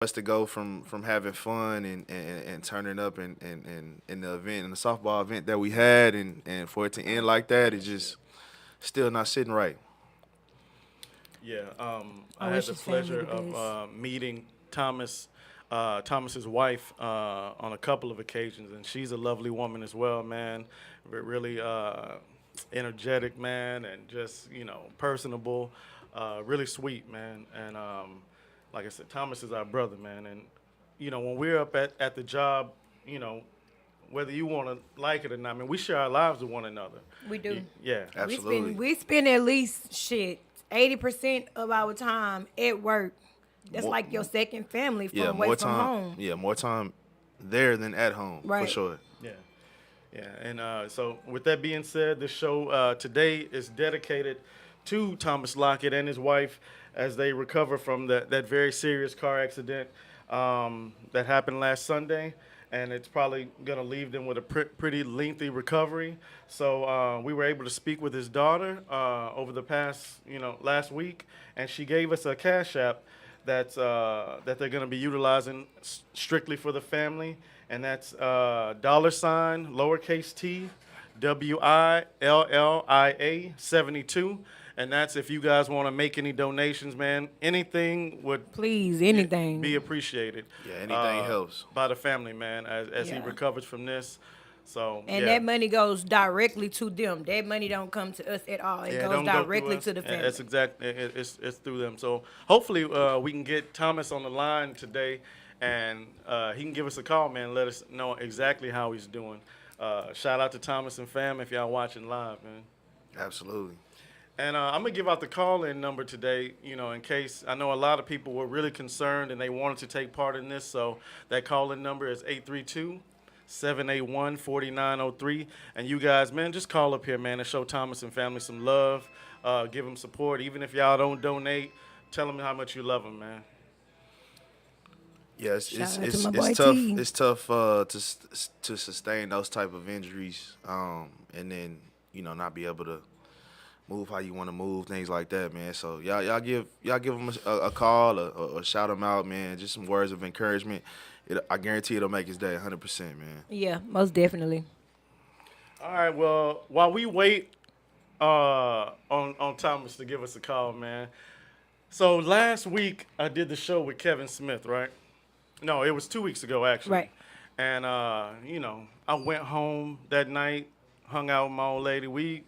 us to go from having fun and turning up in the event in the softball event that we had and for it to end like that, it's just still not sitting right. Yeah, I I had wish the his family pleasure the of best. meeting Thomas's wife on a couple of occasions, and she's a lovely woman as well, man. Really energetic, man, and just personable, really sweet, man. And like I said, Thomas is our brother, man. And when we're up at the job, you know, whether you want to like it or not, I mean, we share our lives with one another. We do. Yeah, We Absolutely. spend we spend at least 80% of our time at work. That's More, like your second family yeah, from away more from time. home. Yeah, more time there than at home for Right. sure. yeah. Yeah, and so with that being said, this show today is dedicated to Thomas Lockett and his wife as they recover from that very serious car accident that happened last Sunday, and it's probably going to leave them with a pretty lengthy recovery. So we were able to speak with his daughter over the past, last week, and she gave us a cash app that they're going to be utilizing strictly for the family, and that's dollar sign lowercase t WILLIA 72, and that's if you guys want to make any donations, man. Anything would Please, be anything. appreciated. Yeah, anything helps. By the family, man, as he Yeah. recovers from this. So And yeah. that money goes directly to them. That money don't come to us at all. It Yeah, goes don't go through directly us. to the And family. That's exact. It's through them. So hopefully we can get Thomas on the line today, and he can give us a call, man. Let us know exactly how he's doing. Shout out to Thomas and fam if y'all watching live, man. Absolutely. And I'm gonna give out the call-in number today, in case I know a lot of people were really concerned and they wanted to take part in this. So that call-in number is 832-781-4903. And you guys, man, just call up here, man, and show Thomas and family some love. Give them support, even if y'all don't donate. Tell them how much you love them, man. Yeah, Shout out to my it's boy tough. T. It's tough to sustain those type of injuries, and then not be able to move how you want to move, things like that, man. So y'all give them a call or shout them out, man. Just some words of encouragement. I guarantee it'll make his day 100%, man. Yeah, most definitely. All right, well, while we wait on Thomas to give us a call, man. So last week I did the show with Kevin Smith, right? No, it was 2 weeks ago actually. Right. And I went home that night, hung out with my old lady. We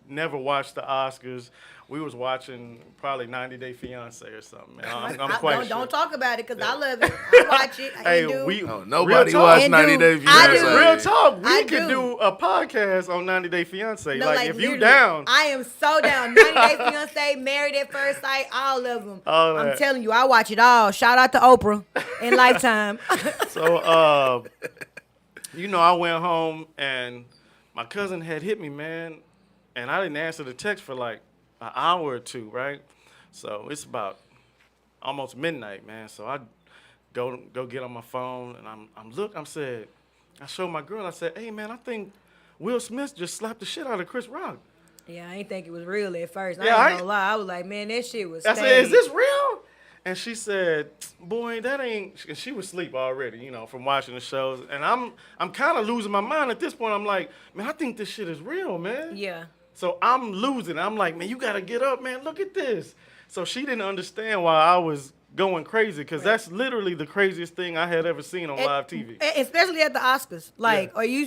never watched the Oscars. We was watching probably 90 Day Fiance or something. Man. I'm quite don't, sure. don't talk about it because I love it. I watch it. I Hey, do. we No, nobody real talk, watched And 90 Day do. I Fiance. do. Real talk. We I could do. do a podcast on 90 Day Fiance. No, like if you literally, down, I am so down. 90 Day Fiance, Married at First Sight, all of them. All I'm that. telling you, I watch it all. Shout out to Oprah in Lifetime. so I went home and my cousin had hit me, man, and I didn't answer the text for like an hour or two, right? So it's about almost midnight, man. So I go get on my phone and I showed my girl, I said, hey man, I think Will Smith just slapped the shit out of Chris Rock. Yeah, I ain't think it was real at first. Yeah, I ain't gonna lie. I was like, man, that shit was I said, staged. is this real? And she said, boy, that ain't, and she was asleep already, from watching the shows. And I'm kind of losing my mind at this point. I'm like, man, I think this shit is real, man. Yeah. So I'm losing. I'm like, man, you got to get up, man. Look at this. So she didn't understand why I was going crazy because that's literally the craziest thing I had ever seen on live TV. Especially at the Oscars. Like, Yeah.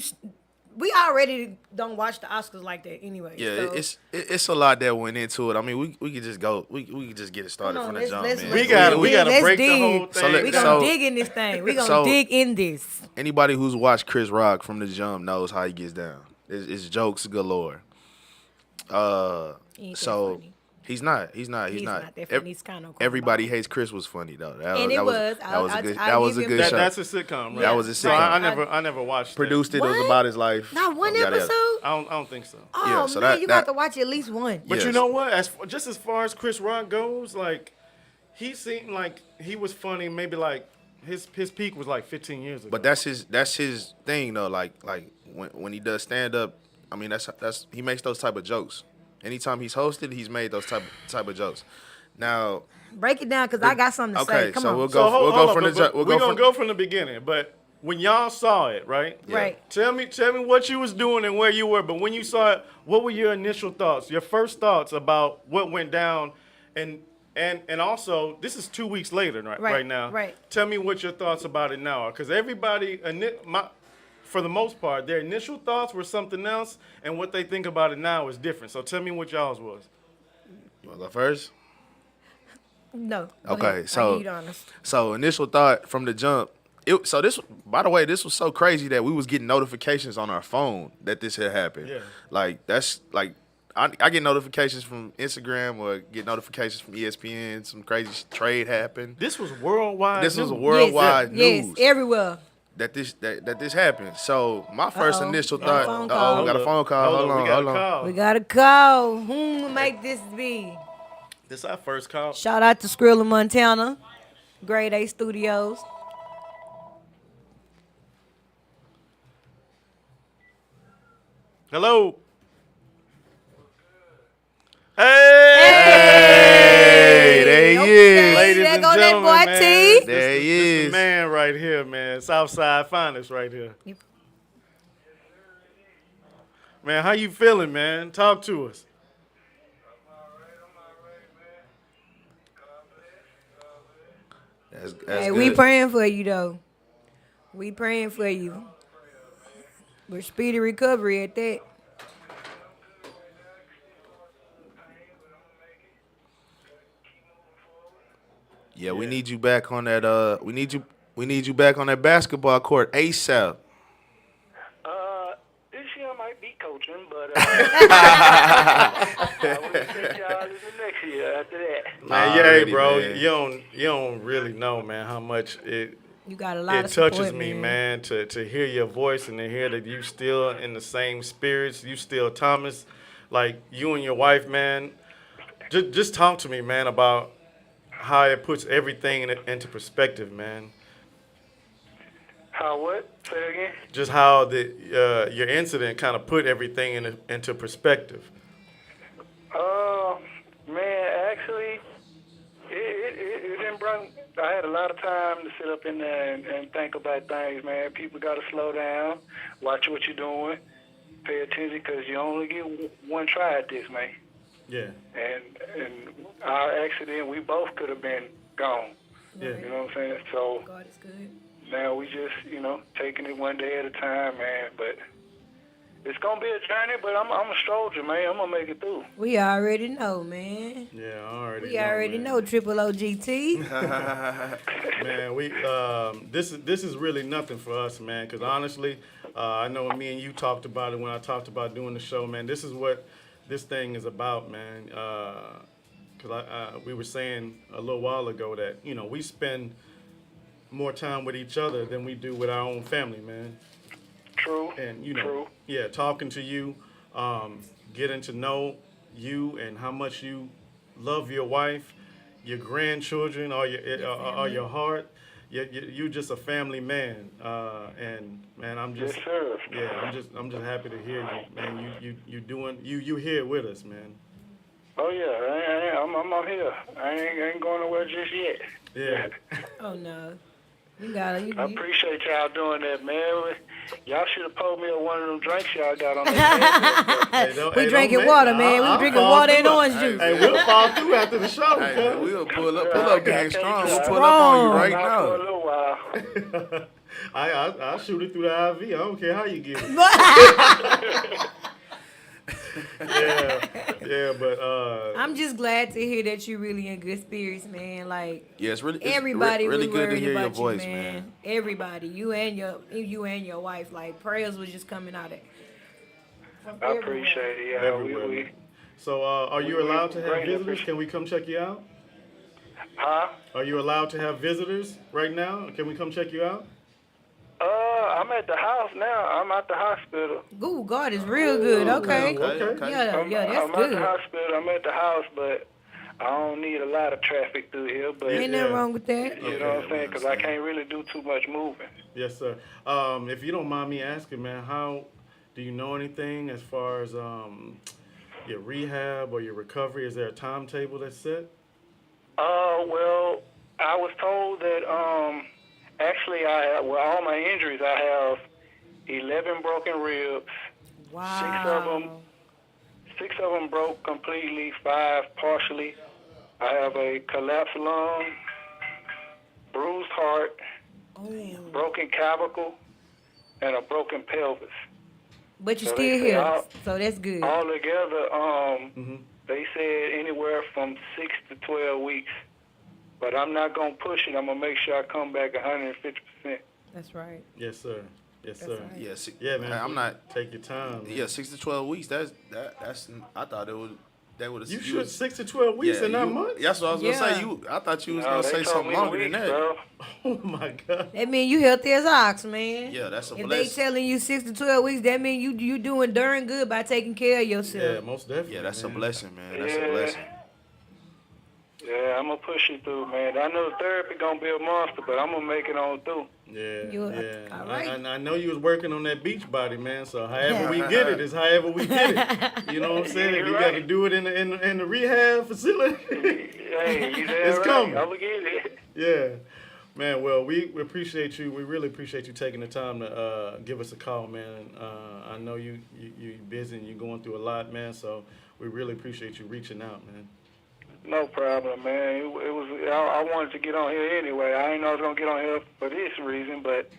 we already don't watch the Oscars like that anyway. Yeah, so. it's a lot that went into it. I mean, we could just go. We could just get it started Hold on, from the jump, man. We gotta let's break the dig. whole thing. let- We down. gonna so- dig in this thing. We gonna so- dig in this. Anybody who's watched Chris Rock from the jump knows how he gets down. It's jokes galore. He ain't that So funny. he's not. He's He's not. not that funny. He's kind of Everybody Hates Chris was funny though. And it was. That was a good. I'll That was a give him good that. show. That's a sitcom, right? That was a So sitcom. I never watched Produced it. It was What? about his life. Not one Yada, yada. episode. I don't think so. Oh Yeah, so man, that- you got that- to watch at least one. But you Yes. know what? Just as far as Chris Rock goes, like he seemed like he was funny. Maybe like his peak was like 15 years ago. But that's his thing though. Like when he does stand up, I mean that's he makes those type of jokes. Anytime he's hosted, he's made those type of jokes. Now Break it down, cause I got something to say. Okay, Come so on. we'll So go. hold, We'll hold go on, from the. but We'll we're go gonna go from the beginning. But when y'all saw it, right? Right. Tell me what you was doing and where you were. But when you saw it, what were your initial thoughts? Your first thoughts about what went down, and also this is 2 weeks later, right now. Right. Tell me what your thoughts about it now, because everybody, for the most part, their initial thoughts were something else, and what they think about it now is different. So tell me what y'all's was. You want to go first? No. Go Okay, ahead. I so give you the honest. so initial thought from the jump. So this, by the way, this was so crazy that we was getting notifications on our phone that this had happened. Yeah. Like that's like I get notifications from Instagram or get notifications from ESPN. Some crazy trade happened. This was worldwide. This was news. worldwide Yes, news everywhere. that this happened. So my first Uh-oh. initial Got a thought. phone call. We got a phone call. Hold we on, got hold a on. call. We got a call. Whom will make this be? This our first call. Shout out to Skrilla, Montana. Grade A Studios. Hello. Hey, there he is. Ladies there and go that gentlemen, boy man. T. There he This is. the man right here, man. Southside Finest right here. Man, how you feeling, man? Talk to us. That's Hey, good. we praying for you though. We praying for you. We're speedy recovery at that. Yeah, we need you back on that. We need you back on that basketball court ASAP. This year I might be coaching, but I will take y'all in the next year after that. Man, yeah, Already, bro. man. You don't really know, man, how much it You got a lot it of support, touches me, man, to hear your voice and to hear that you still in the same spirits. You still Thomas, like you and your wife, man. Just talk to me, man, about how it puts everything into perspective, man. How what? Say it again. Just how your incident kind of put everything into perspective. Man, actually, it didn't bring. I had a lot of time to sit up in there and think about things, man. People got to slow down, watch what you're doing, pay attention, because you only get one try at this, man. Yeah. And our accident, we both could have been gone. Yeah. You know what I'm saying? So God is good. now we just, taking it one day at a time, man. But it's gonna be a journey. But I'm a soldier, man. I'm gonna make it through. We already know, man. Yeah, I already. We already know Triple OGT. Man, this is really nothing for us, man. Because honestly, I know me and you talked about it when I talked about doing the show, man. This is what this thing is about, man. Because we were saying a little while ago that we spend more time with each other than we do with our own family, man. True. And True. yeah, talking to you, getting to know you and how much you love your wife, your grandchildren, or your heart. You're just a family man, and man, I'm just Yes, sir. yeah, I'm just happy to hear you, man. You here with us, man. Oh yeah, I'm here. I ain't going nowhere just yet. Yeah. Oh no. You got it. I appreciate y'all doing that, man. Y'all should have pulled me up one of them drinks y'all got on that. We drinking water, man. We drinking water and orange juice. Hey, we'll fall through after the show. Hey, cuz. man, we'll pull up gang strong. We'll pull up Strong. on you right For a now. little while. I'll shoot it through the IV. I don't care how you get it. Yeah, but I'm just glad to hear that you're really in good spirits, man. Like Yeah, it's everybody really was good to worried hear your about voice, you, man. Everybody, you and your wife. Like prayers was just coming out from I appreciate it. Yeah, everywhere. we So, are you allowed to have great. visitors? Can we come check you out? huh? Are you allowed to have visitors right now? Can we come check you out? I'm at the house now. I'm at the hospital. Ooh, God is real good. Okay. Okay. Yeah, that's I'm at the good. hospital. I'm at the house, but I don't need a lot of traffic through here. But Ain't nothing wrong with that. you know what I'm saying? Because I can't really do too much moving. Yes, sir. If you don't mind me asking, man, how do you know anything as far as your rehab or your recovery? Is there a timetable that's set? Well, I was told that actually all my injuries, I have 11 broken ribs. Wow. Six of them broke completely, 5 partially. I have a collapsed lung, bruised heart, Oh. broken clavicle, and a broken pelvis. But you So they still say here, so that's good. all together, Mm-hmm. they said anywhere from 6 to 12 weeks. But I'm not gonna push it. I'm gonna make sure I come back 150%. That's right. Yes, sir. Yes, That's sir. right. Yeah, Yeah, man. I'm not. Take your time. Man. Yeah, 6 to 12 weeks. That's. I thought it would. That would have. You should 6 to 12 weeks and not months. That's what I was gonna say. Yeah. I thought you was No, gonna they say told something me longer weeks, than that. bro. Oh my God. That mean you healthy as ox, man. Yeah, that's a If they blessing. telling you 6 to 12 weeks, that mean you doing darn good by taking care of Yeah, yourself. most definitely. Yeah, that's a man. blessing, man. That's a Yeah. blessing. Yeah, I'm gonna push it through, man. I know therapy gonna be a monster, but I'm gonna make it on through. Yeah, You- all right. I know you was working on that beach body, man. So however we get it is however we get it. You know what I'm saying? If You're you got to right. do it in the rehab facility, Hey, you there It's right? coming. I'm gonna get it. yeah, man. Well, we appreciate you. We really appreciate you taking the time to give us a call, man. I know you busy and you're going through a lot, man. So we really appreciate you reaching out, man. No problem, man. It was. I wanted to get on here anyway. I didn't know I was gonna get on here for this reason, but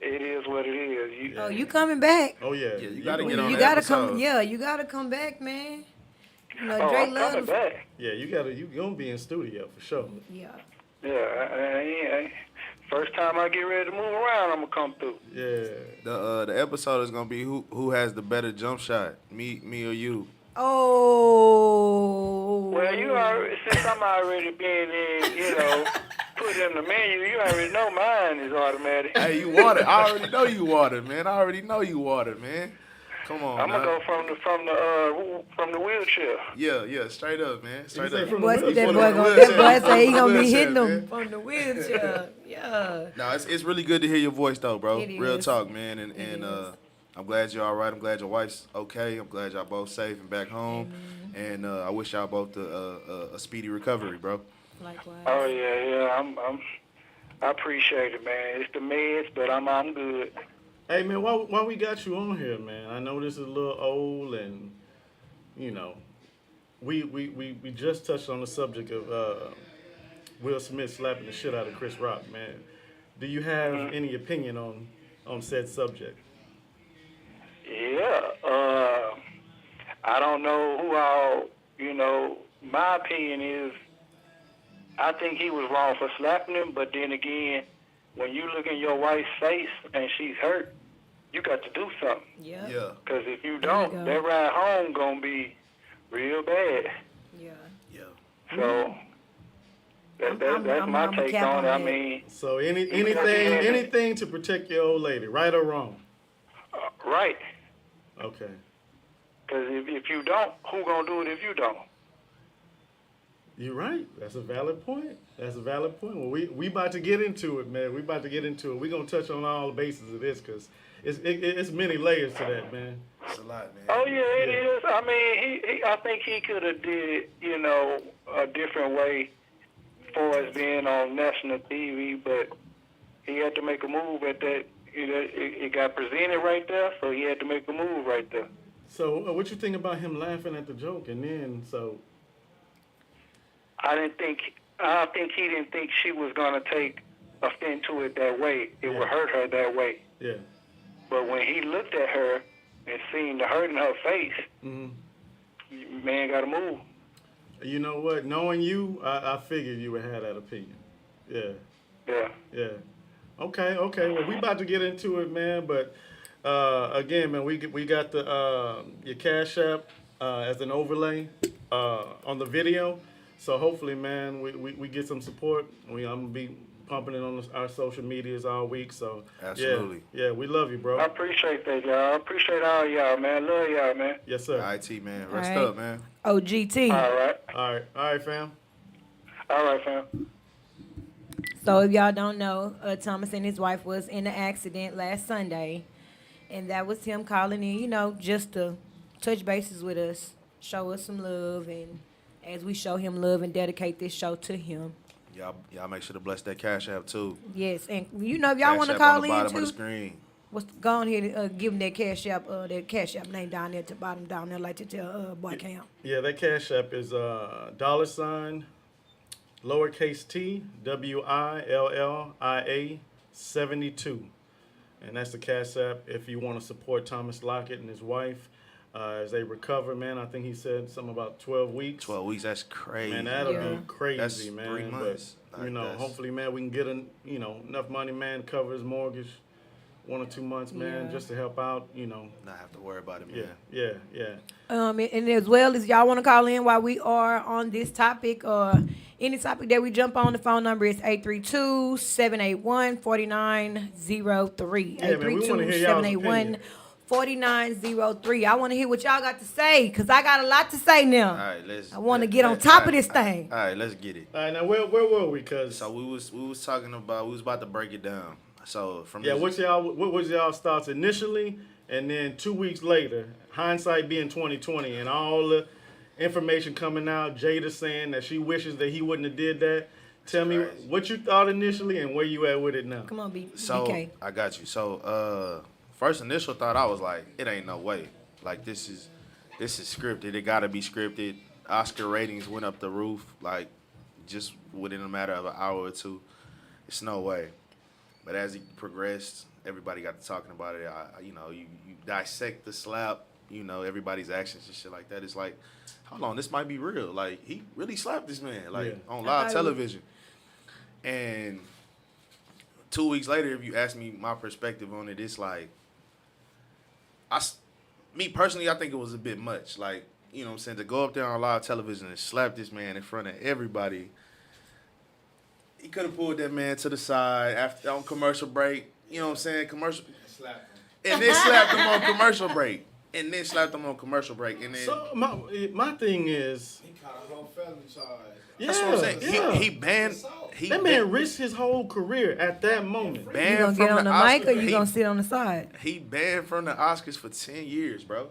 it is what it is. Oh, you coming back? Oh yeah, Yeah, you gotta get on You the gotta episode. come. Yeah, you gotta come back, man. You know, Oh, Dre I'm coming loves. back. Yeah, you gonna be in studio for sure. Yeah. Yeah, first time I get ready to move around, I'm gonna come through. Yeah. The episode is gonna be who has the better jump shot, me or you. Oh. Well, you already, since I'm already being in, put in the menu, you already know mine is automatic. Hey, you water. I already know you water, man. I already know you water, man. Come on, I'm now. gonna go from the wheelchair. Yeah, straight up, man. Straight say up. from Boy, the that from boy the gonna, wheelchair. that boy say he gonna be Wheelchair, hitting them man. from the wheelchair. Yeah. No, it's really good to hear your voice though, bro. It Real is. talk, man. And is. I'm glad you're all right. I'm glad your wife's okay. I'm glad y'all both safe and back home. And I wish y'all both a speedy recovery, bro. Likewise. Oh yeah. I appreciate it, man. It's the meds, but I'm good. Hey man, why we got you on here, man? I know this is a little old, and we just touched on the subject of Will Smith slapping the shit out of Chris Rock, man. Do you have any opinion on said subject? Yeah. I don't know who all. My opinion is, I think he was wrong for slapping him, but then again, when you look in your wife's face and she's hurt, you got to do something. Yeah. Yeah, Because if you There you don't, go. that ride home gonna be real bad. Yeah. yeah. So that's my I'm take cap on on it. I that. mean, So anything to protect your old lady, right or wrong? right? Okay. Because if you don't, who gonna do it if you don't? You're right. That's a valid point. Well, we about to get into it, man. We about to get into it. We're gonna touch on all the bases of this because it's many layers to that, man. It's a lot, man. Oh yeah, it is. I mean, I think he could have did, a different way for us being on national TV, but he had to make a move at that. It got presented right there, so he had to make a move right there. So what you think about him laughing at the joke and then I don't think he didn't think she was gonna take offense to it that way. It would hurt her that way. yeah. But when he looked at her and seen the hurt in her face, man got to move. You know what? Knowing you, I figured you would have that opinion. Yeah. Yeah. Okay. Well, we about to get into it, man. But again, man, we got the your Cash App as an overlay on the video. So hopefully, man, we get some support. I'm gonna be pumping it on our social medias all week. So Absolutely. yeah, we love you, bro. I appreciate that, y'all. I appreciate all y'all, man. Love y'all, man. Yes, sir. IT, man. Rest All right. up, man. OGT. All All right, fam. right, fam. So if y'all don't know, Thomas and his wife was in an accident last Sunday, and that was him calling in, just to touch bases with us, show us some love, and as we show him love and dedicate this show to him. Y'all make sure to bless that Cash App too. Yes, and if y'all Cash want to App call on the in bottom of the too, screen. go on here and give him that Cash App name down there at the bottom down there, like to tell Boy Cam. Yeah, that Cash App is $ lowercase t WILLIA 72, and that's the Cash App if you want to support Thomas Lockett and his wife as they recover. Man, I think he said something about 12 weeks. 12 weeks, that's crazy. Man, that'll Yeah. be crazy, That's man. 3 months. But, hopefully, man, we can get enough money, man, to cover his mortgage 1 or 2 months, man, Yeah. just to help out, Not have to worry about it, man. Yeah. And as well as y'all want to call in while we are on this topic or any topic that we jump on, the phone number is 832-781-4903. Yeah, man, we wanna hear y'all's opinion. 4903. I want to hear what y'all got to say, because I got a lot to say now. All right, let's. I want to get on top of this thing. All right, let's get it. All right, now where were we? Cause So we was talking about, we was about to break it down. So from yeah, this, what was y'all's thoughts initially, and then 2 weeks later, hindsight being 2020, and all the information coming out, Jada saying that she wishes that he wouldn't have did that. Tell me crazy. what you thought initially and where you at with it now. Come on, So BK. I got you. So first initial thought, I was like, it ain't no way. Like this is scripted. It gotta be scripted. Oscar ratings went up the roof, like just within a matter of an hour or two. It's no way. But as it progressed, everybody got to talking about it. You dissect the slap. Everybody's actions and shit like that. It's like, hold on, this might be real. Like he really slapped this man, on live television. And 2 weeks later, if you ask me my perspective on it, it's like, me personally, I think it was a bit much. Like, you know what I'm saying, to go up there on live television and slap this man in front of everybody. He could have pulled that man to the side after on commercial break. You know what I'm saying? And then slapped him on commercial break. And then So my thing is, He caught a whole felony charge. that's what I'm saying. Yeah. He banned. That man risked his whole career at that moment. You banned gonna from get on the Oscars. mic or you gonna sit on the side? He banned from the Oscars for 10 years, bro.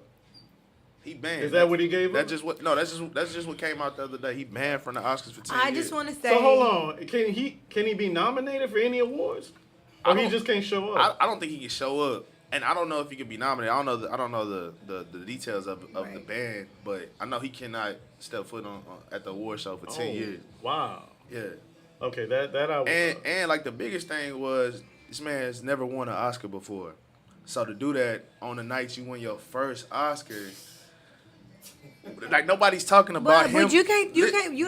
He banned. Is that what he gave That up? just what? No, that's just what came out the other day. He banned from the Oscars for 10 I years. just want to say. So hold on, can he be nominated for any awards, I or he don't- just can't show up? I don't think he can show up, and I don't know if he can be nominated. I don't know the details of the Right. ban, but I know he cannot step foot on at the award show for 10 years. Wow. Yeah, Okay, that I was. and like the biggest thing was this man has never won an Oscar before, so to do that on the night you win your first Oscar. Like nobody's talking about him. But you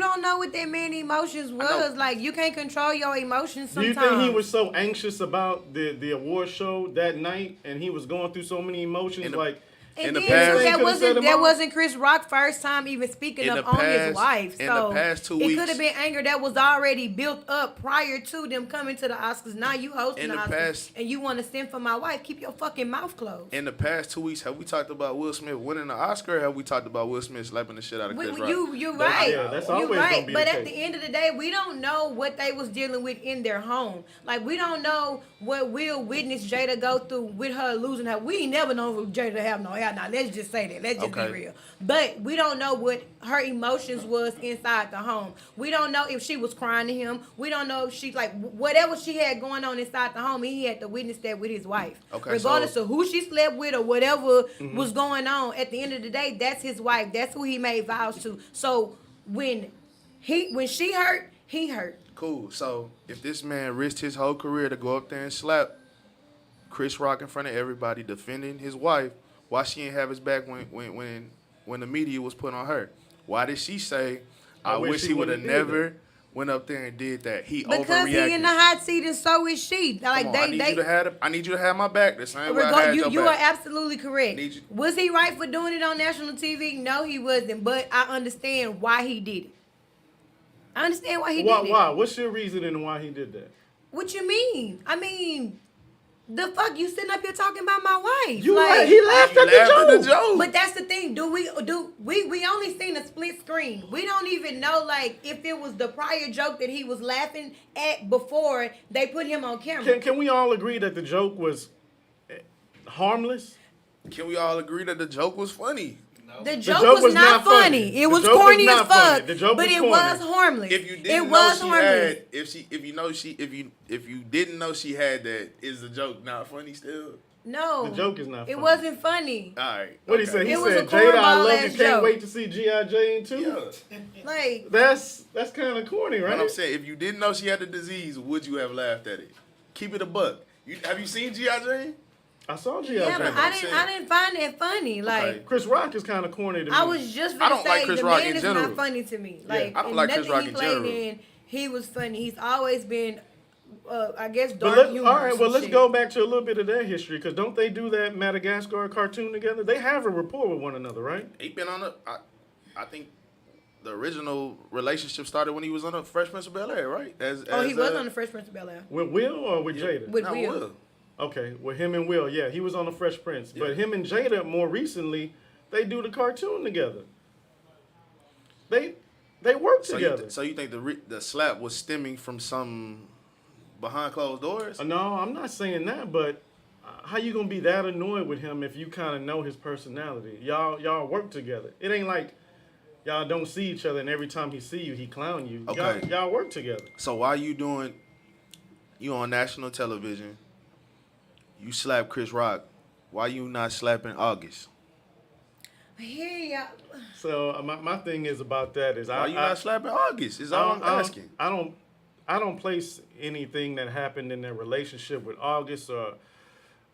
don't know what that man's emotions was. Like you can't control your emotions Do you sometimes. think he was so anxious about the award show that night, and he was going through so many emotions? In the- Like, in And the then past- That wasn't Chris Rock's first time even speaking In up the on his past- wife. in So the past 2 it weeks- could have been anger that was already built up prior to them coming to the Oscars. Now you hosting In the the Oscars past- and you want to send for my wife. Keep your fucking mouth closed. In the past 2 weeks, have we talked about Will Smith winning the Oscar? Or have we talked about Will Smith slapping the shit out of Chris Rock? You're right. that's You're always right. gonna be But the at case. the end of the day, we don't know what they was dealing with in their home. Like we don't know what Will witnessed Jada go through with her losing her. We ain't never known Jada to have no hair. Now let's just say that. Let's just Okay. be real. But we don't know what her emotions was inside the home. We don't know if she was crying to him. We don't know if she whatever she had going on inside the home. He had to witness that with his wife. Okay, Regardless so- of who she slept with or whatever Mm-hmm. was going on. At the end of the day, that's his wife. That's who he made vows to. So when she hurt, he hurt. Cool. So if this man risked his whole career to go up there and slap Chris Rock in front of everybody, defending his wife, why she didn't have his back when the media was put on her? Why did she say, "I wish he would have wouldn't have did never went up there and did that"? He Because overreacted. he in the hot seat and so is she. Like Come on, I need you to have my back the same way I had your you are back. absolutely correct. Need you- Was he right for doing it on national TV? No, he wasn't. But I understand why he did it. I understand why he did it. Why? What's your reasoning why he did that? What you mean? I mean, the fuck you sitting up here talking about my wife? You like, he laughed You at laughed at the the joke. joke. But that's the thing. We only seen a split screen. We don't even know like if it was the prior joke that he was laughing at before they put him on camera. Can we all agree that the joke was harmless? Can we all agree that the joke was funny? The joke was not funny. It was joke was corny as not funny. fuck. The joke But was it corny. was harmless. If you didn't it know was she harmless. had, if you didn't know she had that, is the joke not funny still? No. The joke is not funny. It wasn't funny. All right. What he said? He It was said, a "Jada, I love you. cornball-ass Can't joke. wait to see G.I. Jane 2. Yeah. Like, That's kind of corny, right? But I'm saying, if you didn't know she had the disease, would you have laughed at it? Keep it a buck. Have you seen G.I. Jane? I saw G.I. yeah, Jane. but I didn't find that funny. Like, Okay. Chris Rock is kind of corny to me. I was just I gonna don't say like Chris the Rock man in is general. not funny to me. Like, I don't in like Chris nothing Rock he in played general. in, he was funny. He's always been, I guess, But dark humor. all right, or well, some let's shit. go back to a little bit of their history, because don't they do that Madagascar cartoon together? They have a rapport with one another, right? He been on I think the original relationship started when he was on the Fresh Prince of Bel-Air, right? He was on the Fresh Prince of Bel-Air. With Will or with Jada? With Not Will. Okay, with him and Will, yeah, he was on the Fresh Prince. Yeah. But him and Jada, more recently, they do the cartoon together. They work together. So you think the slap was stemming from some behind closed doors? No, I'm not saying that, but how you gonna be that annoyed with him if you kind of know his personality? Y'all work together. It ain't like y'all don't see each other and every time he see you, he clown you. Okay. Y'all work together. So why you on national television? You slap Chris Rock. Why you not slapping August? Here, y'all. So my thing is about that is Why you not slapping August? Is all I'm asking. I don't place anything that happened in their relationship with August or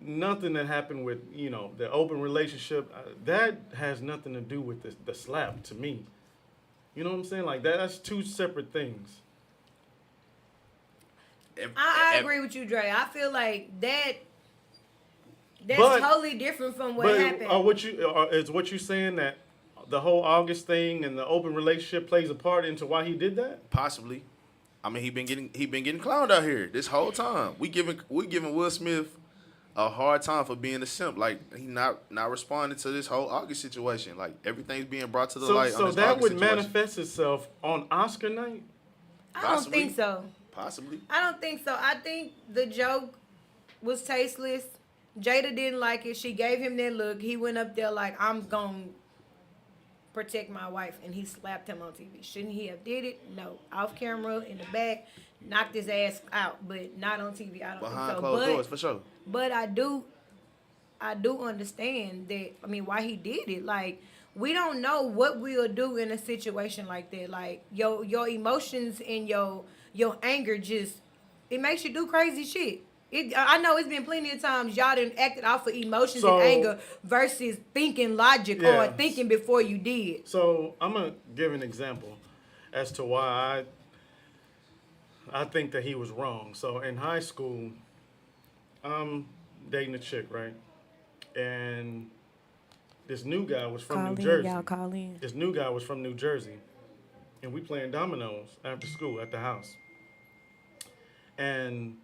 nothing that happened with the open relationship. That has nothing to do with the slap to me. You know what I'm saying? Like that's two separate things. I agree with you, Dre. I feel like that's But- totally different from what But happened. is what you saying that the whole August thing and the open relationship plays a part into why he did that? Possibly. I mean, he been getting clowned out here this whole time. We giving Will Smith a hard time for being a simp. Like he not responding to this whole August situation. Like everything's being brought to the light. So on this that August would situation. manifest itself on Oscar night. I don't possibly. think so. Possibly. I don't think so. I think the joke was tasteless. Jada didn't like it. She gave him that look. He went up there like, I'm going to protect my wife, and he slapped him on TV. Shouldn't he have did it? No. Off camera, in the back, knocked his ass out, but not on TV. I don't Behind think so. closed doors, for sure. But I do understand that, why he did it. Like, we don't know what we'll do in a situation like that. Like, your emotions and your anger it makes you do crazy shit. I know it's been plenty of times y'all done acted off of emotions So- and anger versus thinking logic or Yeah. thinking before you did. So I'm gonna give an example as to why I think that he was wrong. So in high school, I'm dating a chick, right? And this new guy was from New Jersey. call in. This new guy was from New Jersey, and we playing dominoes after school at the house. And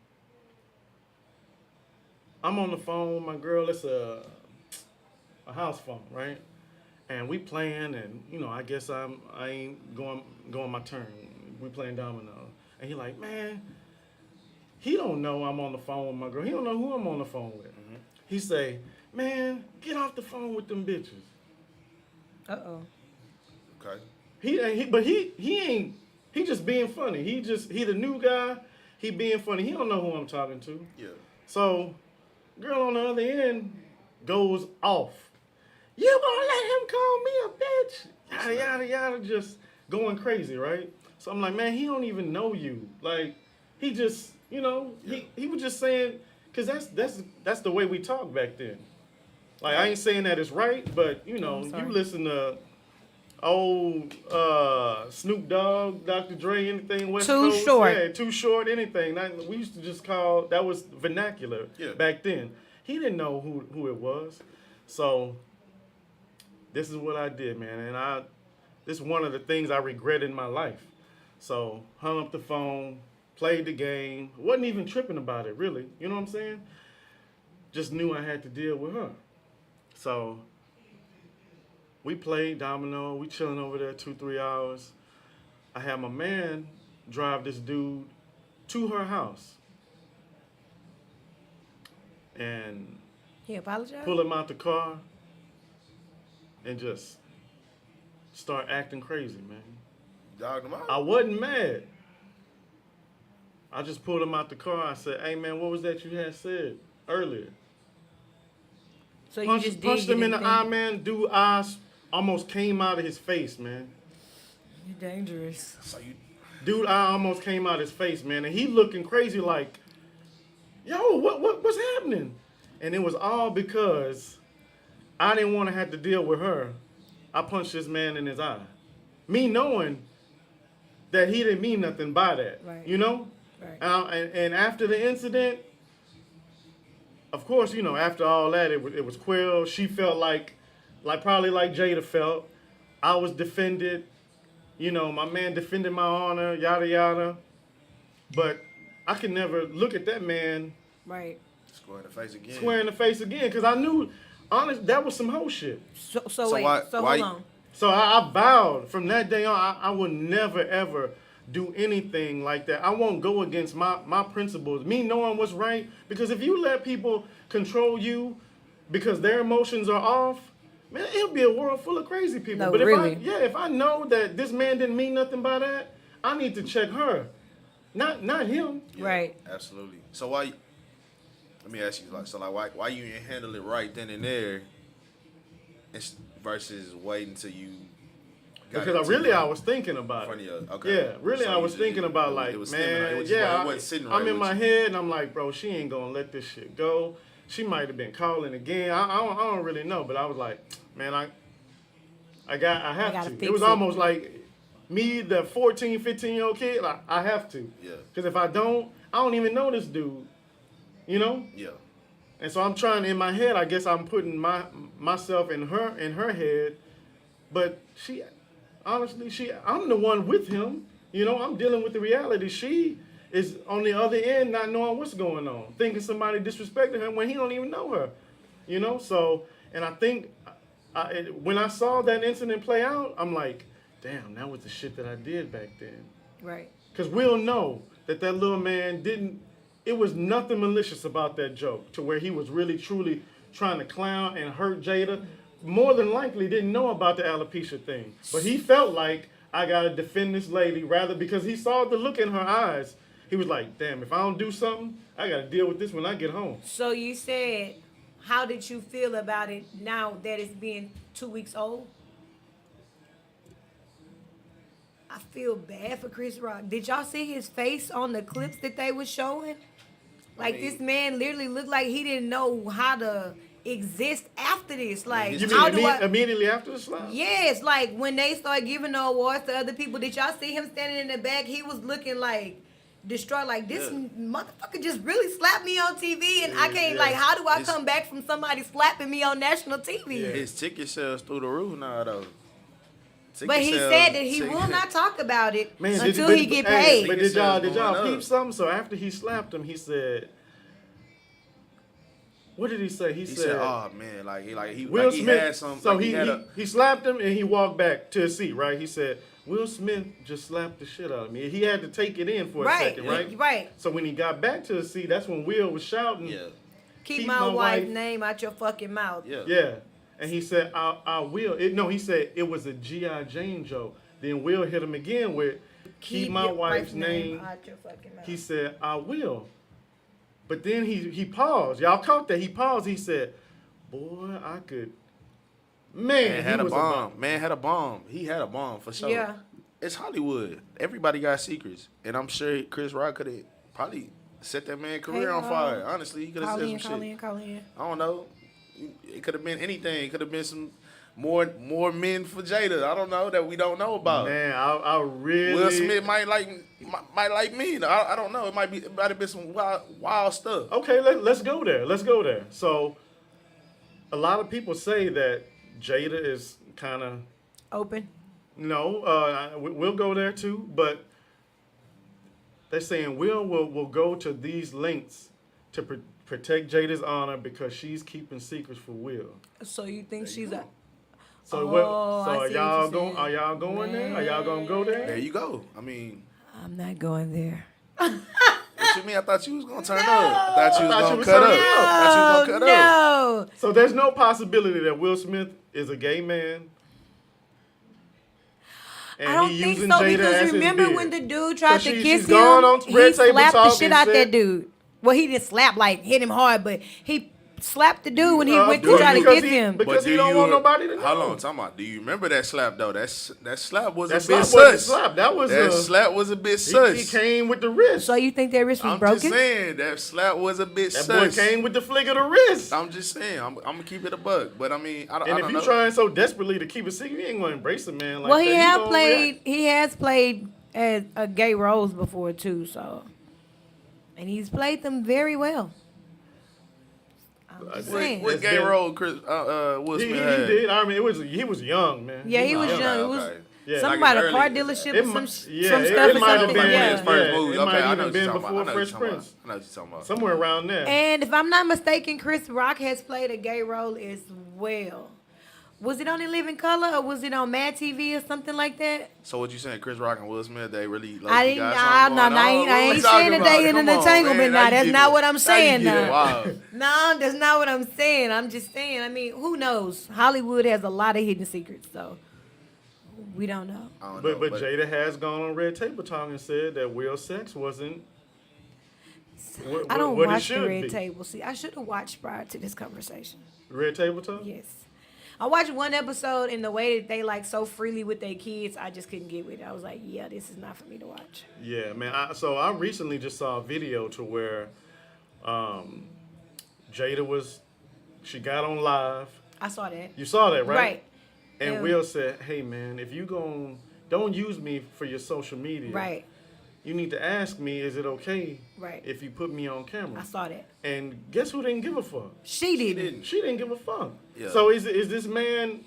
I'm on the phone with my girl. It's a house phone, right? And we playing, and I guess I ain't going my turn. We playing dominoes, and he like, man, he don't know I'm on the phone with my girl. He don't know who I'm on the phone with. He say, man, get off the phone with them bitches. Uh-oh. Okay. He ain't. He just being funny. He the new guy. He being funny. He don't know who I'm talking to. Yeah. So, girl on the other end goes off. You gonna let him call me a bitch? Yada yada yada, just going crazy, right? So I'm like, man, he don't even know you. Like, he just, he was just saying, cause that's the way we talk back then. Like, I ain't saying that it's right, but you listen to old Snoop Dogg, Dr. Dre, anything West Too Coast. Short. Yeah, Too Short, anything. We used to just call, that was vernacular back then. He didn't know who it was. So this is what I did, man. And this is one of the things I regret in my life. So hung up the phone, played the game, wasn't even tripping about it, really. You know what I'm saying? Just knew I had to deal with her. So we played domino. We chilling over there 2-3 hours. I had my man drive this dude to her house and He apologized? pull him out the car. and just start acting crazy, man. Dogged him out. I wasn't mad. I just pulled him out the car. I said, "Hey, man, what was that you had said earlier?" So you just Punched did him in the anything? eye, man. Dude, eyes almost came out of his face, man. You're dangerous. So you, Dude, eye almost came out of his face, man, and he looking crazy like, "Yo, what's happening?" And it was all because I didn't want to have to deal with her. I punched this man in his eye, me knowing that he didn't mean nothing by that, Right. you know. Right. And after the incident, of course, you know, after all that, it was quelled. She felt like probably like Jada felt. I was defended. You know, my man defended my honor, yada yada. But I could never look at that man Right. square in the face again. square in the face again, because I knew, honest, that was some hoe shit. So wait. why- so why- hold on. So I vowed from that day on, I would never ever do anything like that. I won't go against my principles, me knowing what's right. Because if you let people control you because their emotions are off, man, it'll be a world full of crazy people. No, but really. if I know that this man didn't mean nothing by that, I need to check her, not him. Yeah, Right. Absolutely. So why? Let me ask you, why you didn't handle it right then and there, versus waiting till you? got Because it to I was thinking about front it. of you. Okay. Yeah, really, So I you was just- thinking about it like, was stemming out. man, It was- yeah, it wasn't sitting I'm right in with my you. head and I'm like, bro, she ain't gonna let this shit go. She might have been calling again. I don't really know, but I was like, man, I have gotta to. fix It was it. almost like me, the 14, 15-year-old kid, like, I have to. Yeah. Because if I don't even know this dude, you know? Yeah. And so I'm trying, in my head, I guess I'm putting myself in her head, but honestly, I'm the one with him. You know, I'm dealing with the reality. She is on the other end, not knowing what's going on, thinking somebody disrespected her when he don't even know her. You know, so, and I think when I saw that incident play out, I'm like, damn, that was the shit that I did back then. Right. Because we'll know that little man it was nothing malicious about that joke to where he was really, truly trying to clown and hurt Jada. More than likely didn't know about the alopecia thing. But he felt like, I got to defend this lady, rather because he saw the look in her eyes. He was like, damn, if I don't do something, I got to deal with this when I get home. So you said, how did you feel about it now that it's been 2 weeks old? I feel bad for Chris Rock. Did y'all see his face on the clips that they were showing? Like, mean- this man literally looked like he didn't know how to exist after this. Like, You how mean do I... immediately after the slap? Yes, like when they start giving the awards to other people, did y'all see him standing in the back? He was looking like distraught, like this Yeah. motherfucker just really slapped me on TV, and I can't. yeah. Like, how do I It's- come back from somebody slapping me on national TV? Yeah. His ticket sales through the roof now, though. But he said that he will not talk about it Man, until but- he get hey, paid. But Ticket did y'all sales going peep up. something? So after he slapped him, he said, what did he say? He said, "Oh man, he Will he Smith. had some." So like he had a, he slapped him and he walked back to his seat, right? He said, Will Smith just slapped the shit out of me. He had to take it in for a Right, second, right? right. So when he got back to his seat, that's when Will was shouting, yeah, Keep my wife's name out your fucking mouth. yeah, yeah. And he said, I will. He said it was a G.I. Jane joke. Then Will hit him again with, keep my your wife's name. out your fucking mouth. He said, I will. But then he paused. Y'all caught that. He paused. He said, boy, I could. Man, Man had he a was bomb. Man had a bomb. He had a bomb for sure. Yeah. It's Hollywood. Everybody got secrets, and I'm sure Chris Rock could have probably set that man's career on fire. Honestly, he could have said some shit. Call in. I don't know. It could have been anything. It could have been some more men for Jada. I don't know that we don't know about. Man, I really. Will Smith might like me. I don't know. It might have been some wild stuff. Okay, let's go there. Let's go there. So, a lot of people say that Jada is kind of. Open. No, we'll go there too, but they're saying will go to these lengths to protect Jada's honor because she's keeping secrets for Will. So you think she's a... So Oh, I are see y'all what you're going? saying. Are y'all going there? Are y'all gonna go There there? you go. I mean, I'm not going there. what you mean? I thought you was gonna turn up. I thought you was I thought you gonna was cut turning up. up. I thought you was gonna cut up. No. So there's no possibility that Will Smith is a gay man. And I don't he think using so Jada because as remember his when beard. the dude tried So to she's kiss gone on him, Red he Table slapped the Talk shit and out said- that dude. Well, he didn't slap like hit him hard, but he slapped the dude when he went to course, try to because kiss he- him. because he don't want nobody to know. Hold on, talking about. Do you remember that slap though? That slap was That a bit slap wasn't sus. slap. That was that a- slap was a bit He sus. came with the wrist. So you think that wrist was I'm broken? just saying that slap was a bit That sus. boy came with the flick of the wrist. I'm just saying. I'm gonna keep it a buck, but I mean, I And don't if you know. trying so desperately to keep it secret, you ain't gonna embrace a man like Well, that. he You have gonna played. react. He has played as a gay roles before too. So, and he's played them very well. I'm just saying. What It's gay been- role Will He Smith had? did. I mean, he was young, man. Yeah, he was Okay, young. It was okay. Yeah, something like about a his car early- dealership It or some mi- some yeah, stuff it or might have something. been Yeah. his first Yeah, movie. it Okay, might I know even what been you're talking before about. Fresh Prince. I know what you're talking about. Somewhere around there. And if I'm not mistaken, Chris Rock has played a gay role as well. Was it on In Living Color or was it on Mad TV or something like that? So what you saying, Chris Rock and Will Smith? They really like I didn't. I ain't saying that they in an entanglement. Now that's not what I'm saying. Now, Wow. no, that's not what I'm saying. I'm just saying. I mean, who knows? Hollywood has a lot of hidden secrets, so we don't know. I don't know, But Jada has gone on Red Table Talk and said that Will sex wasn't I don't what it watch the should Red be. Table. See, I should have watched prior to this conversation. Red Table Talk? Yes. I watched one episode and the way that they like so freely with their kids, I just couldn't get with it. I was like, yeah, this is not for me to watch. Yeah, man. So I recently just saw a video to where Jada she got on live. I saw that. You saw that, right? Right. And Yeah. Will said, hey, man, if you don't use me for your social media. Right. You need to ask me, is it okay Right. if you put me on camera? I saw that. And guess who didn't give a fuck? She didn't. She didn't give a fuck. Yeah. So is this man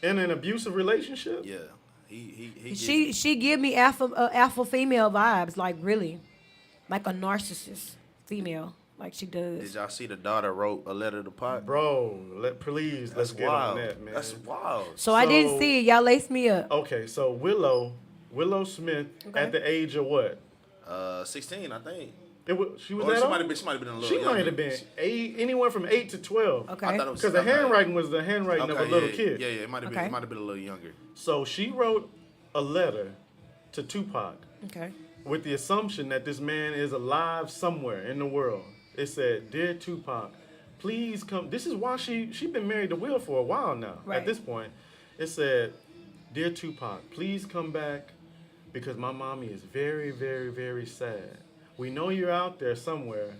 in an abusive relationship? Yeah. He She give me alpha female vibes, like really, like a narcissist female, like she Did does. y'all see the daughter wrote a letter to Pac? Bro, let's That's get wild. on that, man. That's wild. So I didn't So- see it. Y'all lace me up. Okay, so Willow Smith Okay. at the age of what? 16, I think. She was Or that she old? might have been a little She younger. might have been anywhere from 8 to 12. Okay. I thought it was Because the okay. handwriting was the handwriting of a little kid. Yeah, it might have been. Okay. It might have been a little younger. So she wrote a letter to Tupac Okay. with the assumption that this man is alive somewhere in the world. It said, "Dear Tupac, please come." This is why she been married to Will for a while now. Right. At this point, it said, "Dear Tupac, please come back because my mommy is very, very, very sad. We know you're out there somewhere,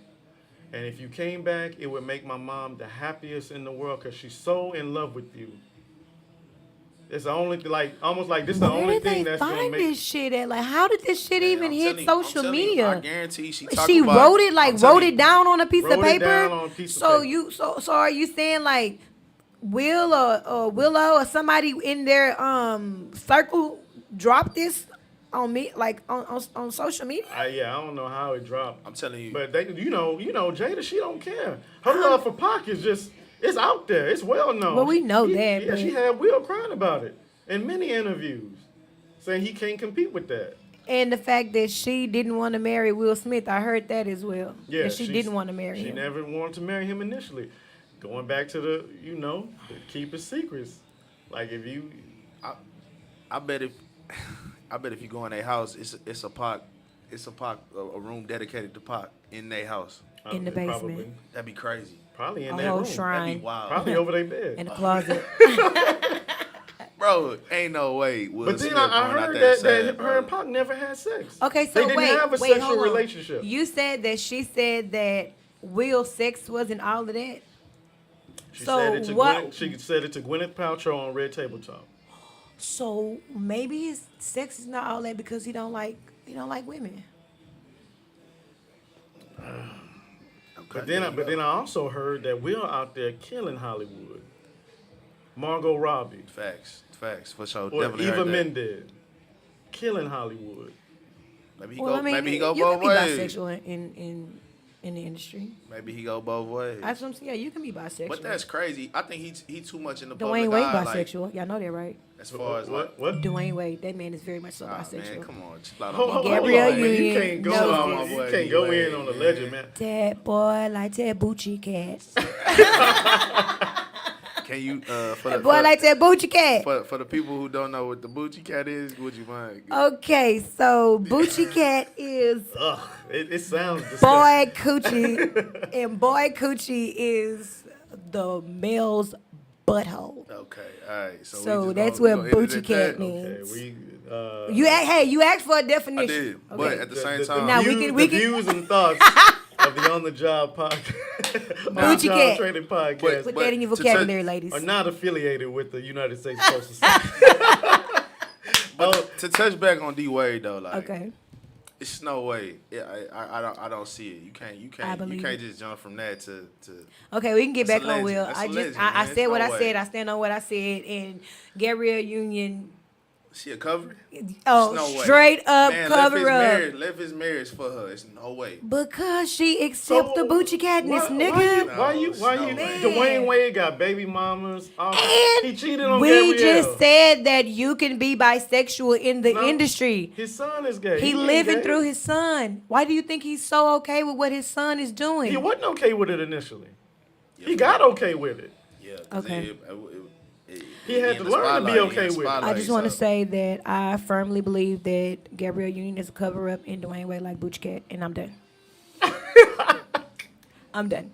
and if you came back, it would make my mom the happiest in the world because she's so in love with you." It's the only almost like this is the Where only did thing they that's gonna find make. this shit at? Like, how did this shit even hit social I media? guarantee she She wrote it wrote it down on a piece of Wrote it paper. down on a piece of so paper. so are you saying like Will or Willow or somebody in their circle dropped this on me like on social media? I don't know how it dropped. I'm telling you. But they, you know, Jada, she don't care. Her love for Pac is just, it's out there. It's well known. Well, we know that, Yeah, but- she had Will crying about it in many interviews, saying he can't compete with that. And the fact that she didn't want to marry Will Smith, I heard that as well. Yeah, that she didn't want to marry She him. never wanted to marry him initially. Going back to the keep his secrets. Like if you, I bet if you go in their house, it's a Pac, a room dedicated to Pac in their house. In the basement. That'd be crazy. Probably in A that whole room. That'd shrine be wild. Probably over their bed. in the closet. Bro, ain't no way. Will But then Smith I going out heard there that sad, her bro. and Pac never had sex. Okay, so they didn't wait, have a wait, sexual hold on. relationship. You said that she said that Will's sex wasn't all of that. She So said it to what- She said it to Gwyneth Paltrow on Red Table Talk. So maybe his sex is not all that because he don't like women. But then I also heard that Will out there killing Hollywood. Margot Robbie Facts, for sure. or Definitely Eva heard that. Mendez killing Hollywood. Maybe he Well, go. I mean, Maybe he go you both can be ways. bisexual in the industry. Maybe he go both ways. That's what I'm saying. Yeah, you can be bisexual. But that's crazy. I think he too much in the Dwayne public Wade eye. Like, bisexual. Y'all know that, right? as far as like, What? Dwayne Wade, that man is very much so man, bisexual. come on, chill out Hold on my on, boy. Gabrielle man. You Union can't go knows on. this. You can't go in on a legend, man. That boy like that Bucci cat. Can you for That the boy like that boochie cat. for the people who don't know what the boochie cat is, would you mind? Okay, so boochie cat is Ugh, it sounds disgusting. boy coochie, and boy coochie is the male's butthole. Okay, all right. So, So we just that's gonna, what we gonna edit boochie cat that. means. Okay, You asked for a I definition. did, Okay. but at the same time, Now the we can- views and thoughts of the On the Job podcast, Boochie cat. Trading podcast, But- Put that in your to vocabulary, touch- ladies. are not affiliated with the United States Postal Service. but to touch back on D Wade though, like, Okay. it's no way. Yeah, I don't see it. You I believe can't it. just jump from that to. Okay, we can get That's back a on legend. Will. That's a I legend, I man. said what No I way. said. I stand on what I said. And Gabrielle Union, She a cover? oh, no way. straight up Man, cover up. Left his marriage for her. It's no way. Because she accept the boochie catness, Why nigga. you? Man. Dwayne Wade got baby mamas. And he cheated on we Gabrielle. just said that you can be bisexual in the No, industry. His son is gay. He ain't living gay. through his son. Why do you think he's so okay with what his son is doing? He wasn't okay with it initially. He got okay with it. Yeah. Okay. He had in to the learn to spotlight, be he in okay the with it. I just want to so- say that I firmly believe that Gabrielle Union is a cover up and Dwayne Wade like Butch Cat, and I'm done. I'm done.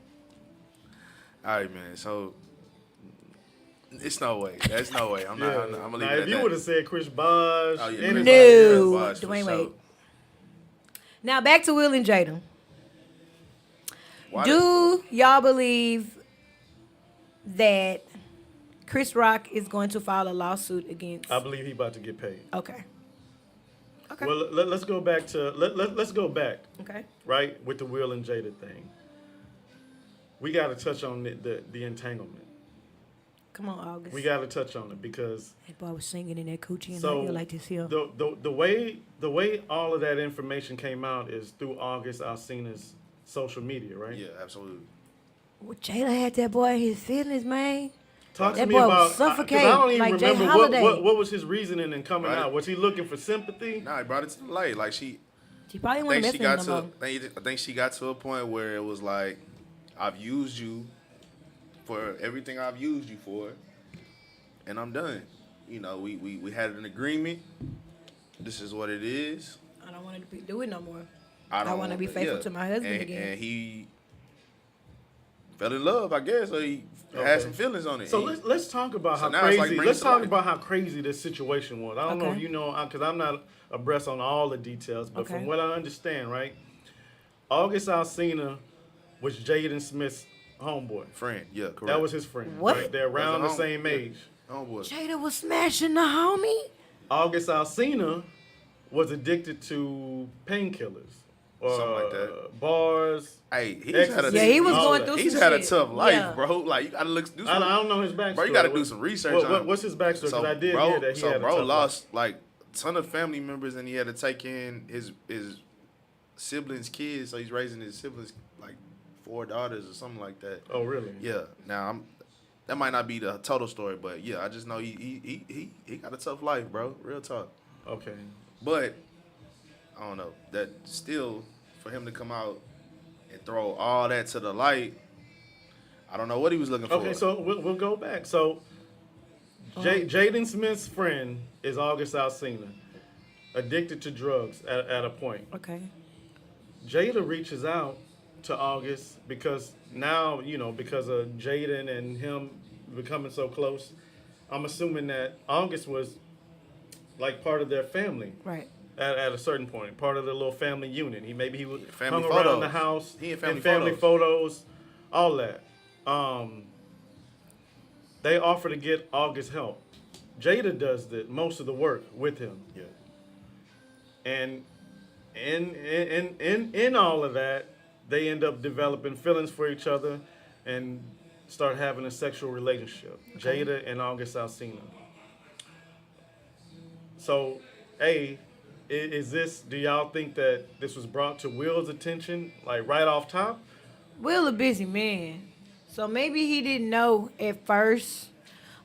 All right, man. So it's no way. That's no way. I'm not. I'm gonna leave Now, it if at you that. would have said Chris Bosh, Oh, yeah, anybody No. else, Bosh, for Dwayne sure. Wade. Now back to Will and Jada. Why Do y'all believe that Chris Rock is going to file a lawsuit against? I believe he about to get paid. Okay. Okay. Well, let's go back to let's go back Okay. right with the Will and Jada thing. We got to touch on the entanglement. Come on, August. We got to touch on it because That boy was singing in that coochie, and so I feel like this here. the way all of that information came out is through August Alsina's social media, right? Yeah, absolutely. Well, Jada had that boy in his feelings, man. Talk to That me boy about was suffocating, I don't even like Jay remember Holiday. what was his reasoning in coming Right. out. Was he looking for sympathy? Nah, he brought it to the light. Like she, She probably I want to think mess she with got him to. no more. I think she got to a point where it was like, I've used you for everything I've used you for, and I'm done. You know, we had an agreement. This is what it is. I don't want to do it no more. I I wanna be faithful to my husband and, again. And he fell in love, I guess, or he Okay. had some feelings on it. So He- let's talk about So how now it's like crazy. bring Let's it to talk life. about how crazy this situation was. I don't know if Okay. you know, because I'm not abreast on all the details, but Okay. from what I understand, right, August Alsina was Jaden Smith's homeboy. friend, yeah, correct. That was his friend. What? Right? They're around the That's a same home- age. Homeboy. Jada was smashing the homie. August Alsina was addicted to painkillers. Something like that. Bars. Hey, he's Ecstasy. had a Yeah, he was all going that. through he's some had a shit. tough life, Yeah. bro. Like you gotta do I some. don't know his backstory. Bro, you gotta do some research on What's his backstory? Because I did bro, hear that he had a bro tough lost like a ton of family members, and he had to take in his siblings' kids. So he's raising his siblings like 4 daughters or something like that. life. Oh, really? Yeah. Now that might not be the total story, but yeah, I just know he got a tough life, bro. Real talk. Okay. But I don't know. That still for him to come out and throw all that to the light, I don't know what he was looking for. Okay, so we'll go back. So Jaden Smith's friend is August Alsina, addicted to drugs at a point. Okay. Jada reaches out to August because now, because of Jaden and him becoming so close, I'm assuming that August was like part of their family Right. at a certain point, part of the little family unit. He was Family hung around photos. the house, He in family family photos, all that. They offer to get August help. Jada does most of the work with him. Yeah. And in all of that, they end up developing feelings for each other and start having a sexual relationship. Okay. Jada and August Alsina. So, do y'all think that this was brought to Will's attention, like right off top? Will a busy man, so maybe he didn't know at first,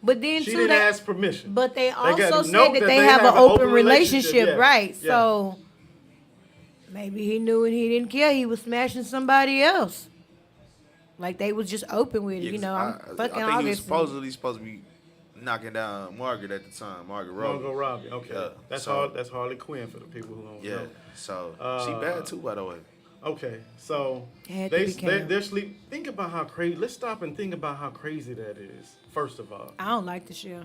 but then She too didn't they, ask permission. but they got also to note said that they have an open relationship, yeah. right? Yeah. So maybe he knew and he didn't care. He was smashing somebody else. Like they was just open with it. Yeah, You 'cause know, I'm I fucking think he was August. supposed to be knocking down Margaret at the time, Margaret Robbie. Margot Robbie. Okay, Yeah, that's so- That's Harley Quinn for the people who don't Yeah, know. so she bad too, by the way. Okay, so Had to be Cam. they're sleep. Think about how crazy. Let's stop and think about how crazy that is. First of all, I don't like the show.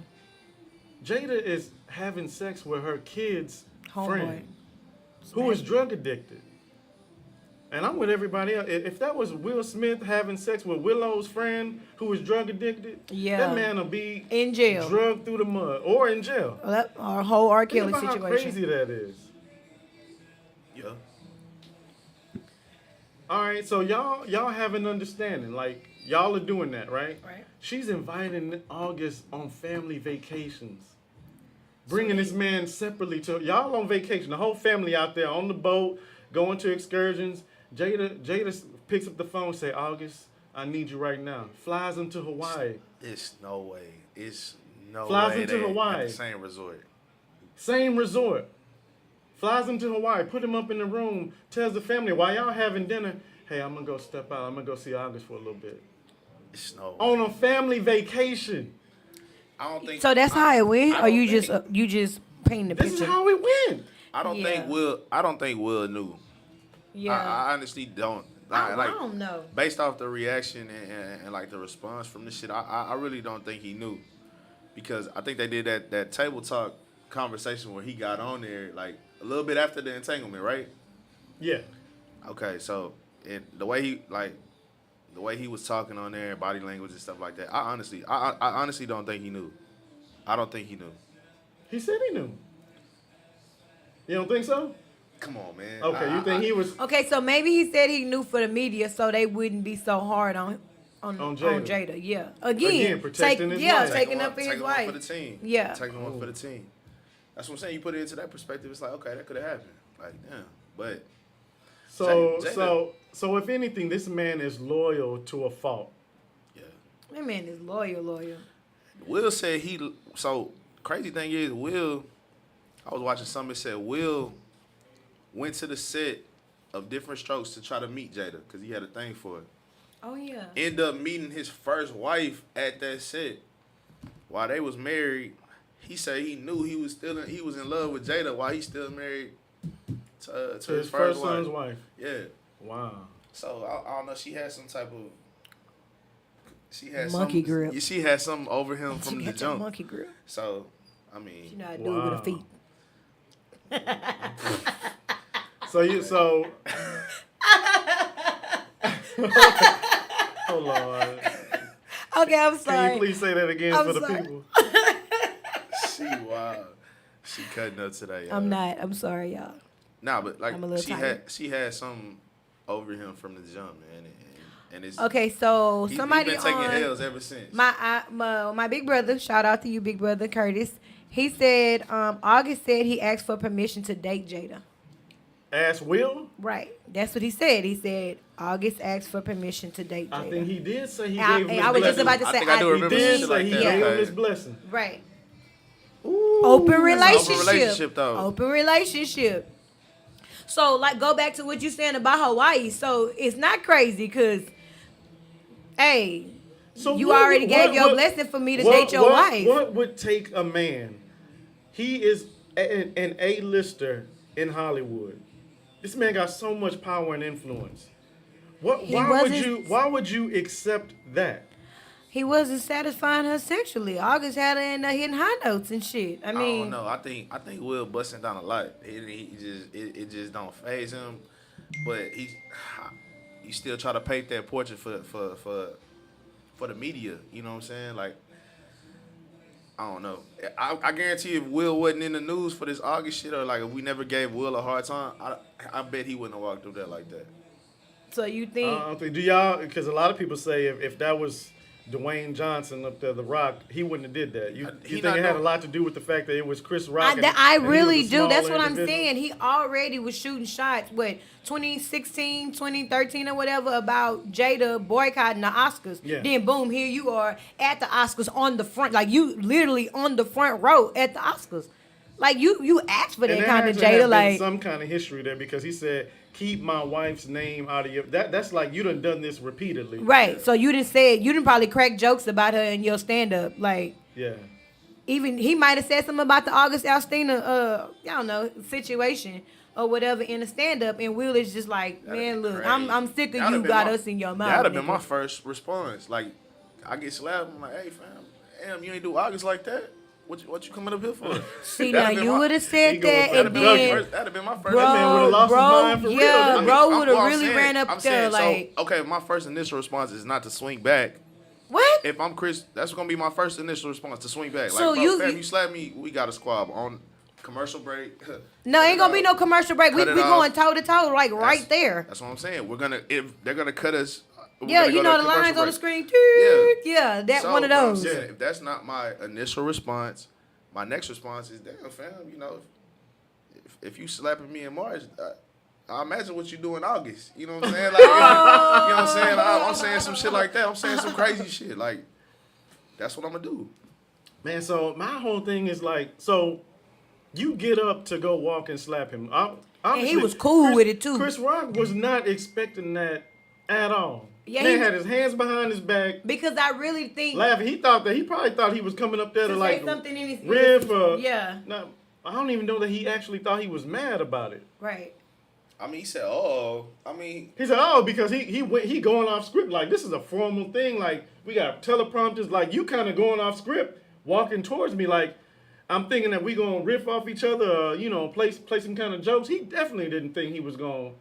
Jada is having sex with her kid's Homeboy. friend, who is drug addicted. And I'm with everybody else. If that was Will Smith having sex with Willow's friend who was drug addicted, Yeah. that man will be In jail. drugged through the mud or in jail. Well, that, our whole R. Think Kelly about how situation. crazy that is. Yeah. All right, so y'all have an understanding. Like y'all are doing that, right? Right. She's inviting August on family vacations. Bringing this man separately to y'all on vacation. The whole family out there on the boat, going to excursions. Jada picks up the phone, say, August, I need you right now. Flies him to Hawaii. It's no way. It's no Flies way him to they Hawaii. at the same resort. Same resort. Flies him to Hawaii, put him up in the room, tells the family, while y'all having dinner, hey, I'm gonna go step out. I'm gonna go see August for a little bit. It's no way. On a family vacation. I don't think So that's how it went, I or don't you think- just painting the This is picture. how it went. I don't Yeah. think Will knew. Yeah. I honestly don't. I Like don't know. based off the reaction and like the response from this shit, I really don't think he knew, because I think they did that table talk conversation where he got on there like a little bit after the entanglement, right? Yeah. Okay, so the way he was talking on there, body language and stuff like that, I honestly don't think he knew. I don't think he knew. He said he knew. You don't think so? Come on, man. Okay, you think he was Okay, so maybe he said he knew for the media, so they wouldn't be so hard on Jada. Jada. Yeah. Again, protecting his wife. taking up for his taking one wife. for the team. Yeah. Taking one for the team. That's what I'm saying. You put it into that perspective, it's like, okay, that could have happened. Like, damn. But so if anything, this man is loyal to a fault. yeah. That man is loyal. Will said so crazy thing is Will, I was watching something that said Will went to the set of Different Strokes to try to meet Jada because he had a thing for it. Oh yeah. End up meeting his first wife at that set. While they was married, he said he knew he was in love with Jada while he's still married to his first son's wife. wife. Yeah. Wow. So I don't know. She had some type of. She had Monkey grip. She had something over him She from the got that jump. monkey grip. So, I She mean, know how to do it with her feet. So hold on. Okay, I'm Can sorry. you please say that again I'm for the sorry. people? she wild. She cutting up today. I'm not. I'm sorry, y'all. Nah, but like I'm a little tired. she had something over him from the jump, man, and it's Okay, so he somebody been taking on L's ever since. my big brother, shout out to you, big brother Curtis. He said August said he asked for permission to date Jada. Ask Will? Right. That's what he said. He said August asked for permission to date Jada. I think he did say he I- gave him his I was just blessing. about to I say, think I do I remember He some did shit say like he that. gave him Okay. his blessing. Right. Ooh. Open That's an relationship. open relationship, though. Open relationship. So, like, go back to what you saying about Hawaii. So, it's not crazy because, hey, So you what- already gave what- your what- blessing for me to what- date your what- wife. What would take a man? He is an A-lister in Hollywood. This man got so much power and influence. He Why would you accept that? He wasn't satisfying her sexually. August had her in there hitting high notes and shit. I I mean, don't know. I think Will busting down a lot. It just don't phase him. But you still try to paint that portrait for the media. You know what I'm saying? Like, I don't know. I guarantee if Will wasn't in the news for this August shit, or like if we never gave Will a hard time, I bet he wouldn't have walked through that like that. so you think I don't think. Do y'all? Because a lot of people say if that was Dwayne Johnson up there, The Rock, he wouldn't have did that. You He think not it had a doing- lot to do with the fact that it was Chris Rock? I and he really was a do. That's smaller what I'm individual? saying. He already was shooting shots, 2016, 2013 or whatever, about Jada boycotting the Oscars. Yeah. Then boom, here you are at the Oscars on the front, like you literally on the front row at the Oscars. Like you asked for And that there kind had of to have Jada, been like some kind of history there because he said keep my wife's name out of your. That's like you done this repeatedly. Right. So you didn't probably crack jokes about her in your stand up. Like Yeah. even he might have said something about the August Alstina I don't know, situation or whatever in a stand up, and Will is just like, man, look, I'm sick of you got us in your mouth. That'd have been nigga. my first response. Like, I get slapped. I'm like, hey fam, damn, you ain't do August like that. What you coming up here for? See, now you would have said that, and then that'd have been my first. That man would've lost his mind for real. yeah, I mean, bro would have I'm really saying- ran up I'm there saying, like, okay, my first initial response is not to swing back. what? If I'm Chris, that's gonna be my first initial response to swing back. Like, So bro, you- fam, you slap me, we got a squab on commercial break. No, ain't gonna be no commercial break. We Cut it going off. toe to toe, like right there. That's what I'm saying. If they're gonna cut us. we're Yeah, gonna you go know to the lines commercial on the break. screen. Yeah, that So, one of what I'm those. saying, if that's not my initial response, my next response is, damn, fam, you know, if you slapping me in March, I imagine what you do in August. You know what I'm saying? Like, you know what I'm saying? I'm saying some shit like that. I'm saying some crazy shit. Like, that's what I'm gonna do. Man, so my whole thing is like, so you get up to go walk and slap him. Obviously, was cool with it, too. Chris Rock was not expecting that at all. Yeah, Man he- had his hands behind his back, Because I really think laughing. He probably thought he was coming up there to to like say something in his riff or yeah, No, I don't even know that he actually thought he was mad about it. right. I mean, he said, oh, I mean, He said, "Oh, because he going off script. Like this is a formal thing. Like we got teleprompters. Like you kind of going off script, walking towards me. Like I'm thinking that we gonna riff off each other. Play some kind of jokes. He definitely didn't think he was gonna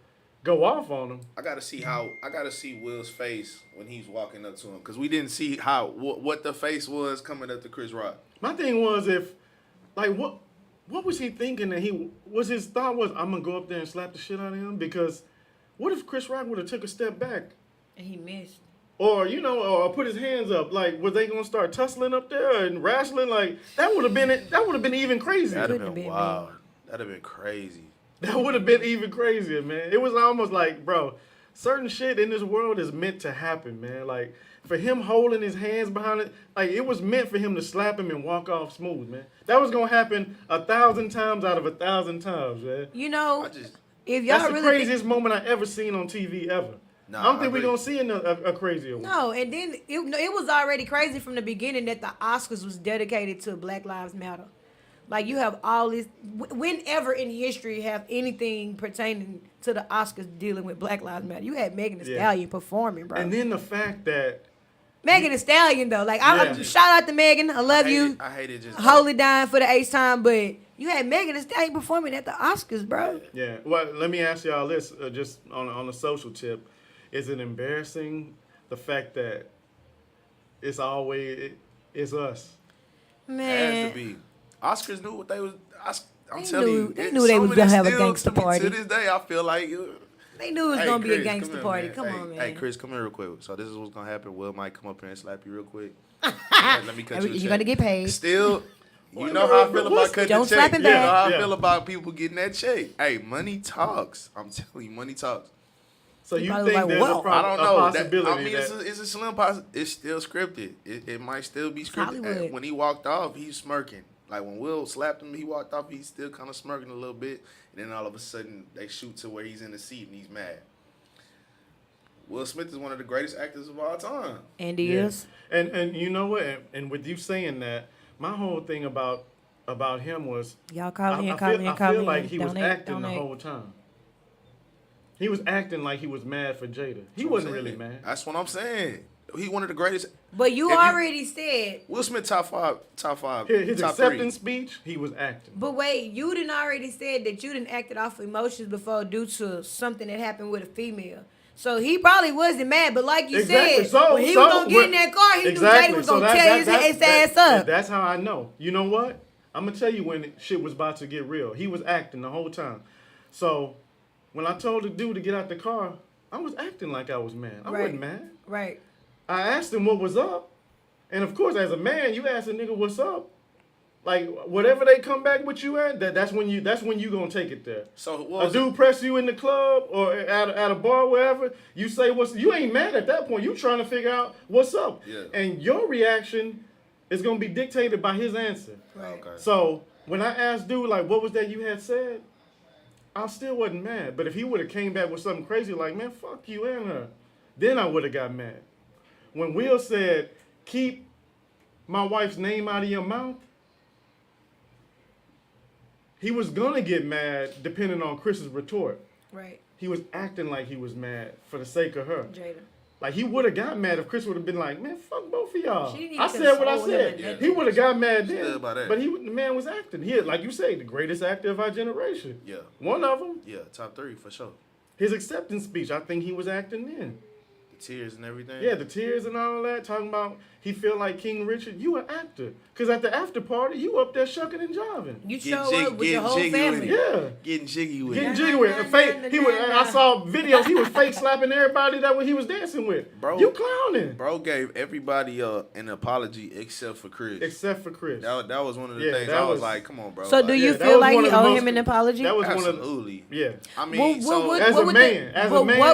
go off on him. I gotta see Will's face when he's walking up to him, because we didn't see what the face was coming up to Chris Rock. My thing was what was he thinking that his thought was I'm gonna go up there and slap the shit out of him, because what if Chris Rock would have took a step back? And he missed. Or or put his hands up, like were they gonna start tussling up there and wrestling? Like that would have been even crazy. That'd Couldn't have been have been wild. That'd have been crazy. That would have been even crazier, man. It was almost like, bro, certain shit in this world is meant to happen, man. Like for him holding his hands behind it, like it was meant for him to slap him and walk off smooth, man. That was gonna happen 1,000 times out of 1,000 times, man. If y'all That's the really craziest moment I ever seen on TV ever. Nah, I don't think I we're agree. gonna see a crazier one. No, and then it was already crazy from the beginning that the Oscars was dedicated to Black Lives Matter. Like you have all this. Whenever in history have anything pertaining to the Oscars dealing with Black Lives Matter, you had Megan Thee Yeah. Stallion performing, bro. And then the fact that Megan Thee Stallion though, like I Yeah. shout out to Megan, I love you. I hate it just Holy dying for the 8th time, but you had Megan Thee Stallion performing at the Oscars, bro. Yeah. Well, let me ask y'all this, just on a social tip: is it embarrassing the fact that it's always it's us? It has Man, to be. Oscars knew what they was. I'm They telling knew- you, they knew they was gonna have a gangster party. To this day, I feel like. they knew it was Hey, gonna be a Chris, gangster come here, party. man. Come Hey, on, man. Hey, Chris, come here real quick. So this is what's gonna happen. Will might come up here and slap you real quick. Let me cut you a You're check. gonna get paid. Still, you know how I feel about cutting Don't the slap check. him You know back. how I Yeah. feel about people getting that check. Hey, money talks. I'm telling you, money talks. So you probably think like, there's well, I don't a know. possibility It's a slim possibility. It's still scripted. It might still be scripted. Hollywood. When he walked off, he's smirking. Like when Will slapped him, he walked off. He's still kind of smirking a little bit. And then all of a sudden, they shoot to where he's in the seat and he's mad. Will Smith is one of the greatest actors of all time. And he Yeah. is. And you know what? And with you saying that, my whole thing about him was Y'all call in, I call in, call feel in. like he was Donate, acting donate. the whole time. He was acting like he was mad for Jada. He That's what wasn't I'm really saying. mad. That's what I'm saying. He one of the greatest. But you If you- already said. Will Smith top five, His top acceptance speech, he was acting. But wait, you didn't already said that you didn't acted off emotions before due to something that happened with a female. So he probably wasn't mad, but like you Exactly. said, So when he was gonna get in that car, he knew Jada was gonna tear his ass up. That's how I know. You know what? I'm gonna tell you when shit was about to get real. He was acting the whole time. So when I told the dude to get out the car, I was acting like I was mad. I Right. wasn't mad. Right. I asked him what was up, and of course, as a man, you ask a nigga what's up. Like whatever they come back with you at, that's when you gonna take it there. So A dude press you in the club or at a bar, wherever, you say you ain't mad at that point. You trying to figure out what's up. Yeah. And your reaction is gonna be dictated by his answer. Right. Okay. So when I asked dude, like, what was that you had said? I still wasn't mad. But if he would have came back with something crazy like, man, fuck you and her, then I would have got mad. When Will said, keep my wife's name out of your mouth, he was gonna get mad depending on Chris's retort. Right. He was acting like he was mad for the sake of her. Jada. Like, he would have got mad if Chris would have been like, man, fuck both of y'all. She didn't I even said what I console him said. in that He would have got mad then. Still about that. But the man was acting. He, like you say, the greatest actor of our generation. Yeah. One of them. Yeah, top 3 for sure. His acceptance speech, I think he was acting then. The tears and everything. Yeah, the tears and all that, talking about he feel like King Richard. You an actor. Because at the after party, you up there shucking and jiving. You Get show jig- up with get your whole jiggy with family. it. Yeah. Getting jiggy with Getting it. jiggy with it. I saw videos, he was fake slapping everybody that he was dancing with. Bro. You clowning. Bro gave everybody an apology except for Chris. Except for Chris. That was one of the Yeah, things that I was was- like, come on, bro. So do Like, you that feel was like one you of the owe most- him an apology? That was one of absolutely. yeah. I mean, so As a would man,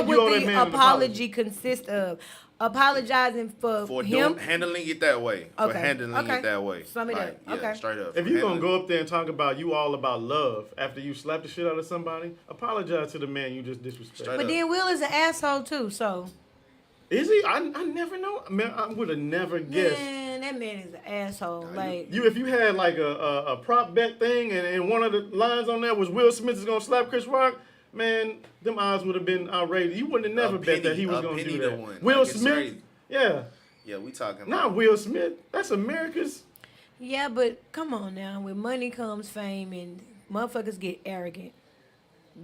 you owe that the man an apology consist of? Apologizing for him? handling it that way. For Okay, handling okay. it that way. Sum it up. Yeah, Okay. straight up. If For you're gonna handling- go up there and talk about you all about love after you slap the shit out of somebody, apologize to the man you just disrespected. Straight But up. then Will is an asshole too, so. Is he? I never know. Man, I would have never guessed. Man, that man is an asshole. Like, If you had like a prop bet thing and one of the lines on there was Will Smith is gonna slap Chris Rock, man, them odds would have been outrageous. You wouldn't have never bet that he was gonna do that. one. Will Like, it's Smith, crazy. yeah, Yeah, we talking not about Will Smith. That's America's. yeah, but come on now. With money comes fame, and motherfuckers get arrogant.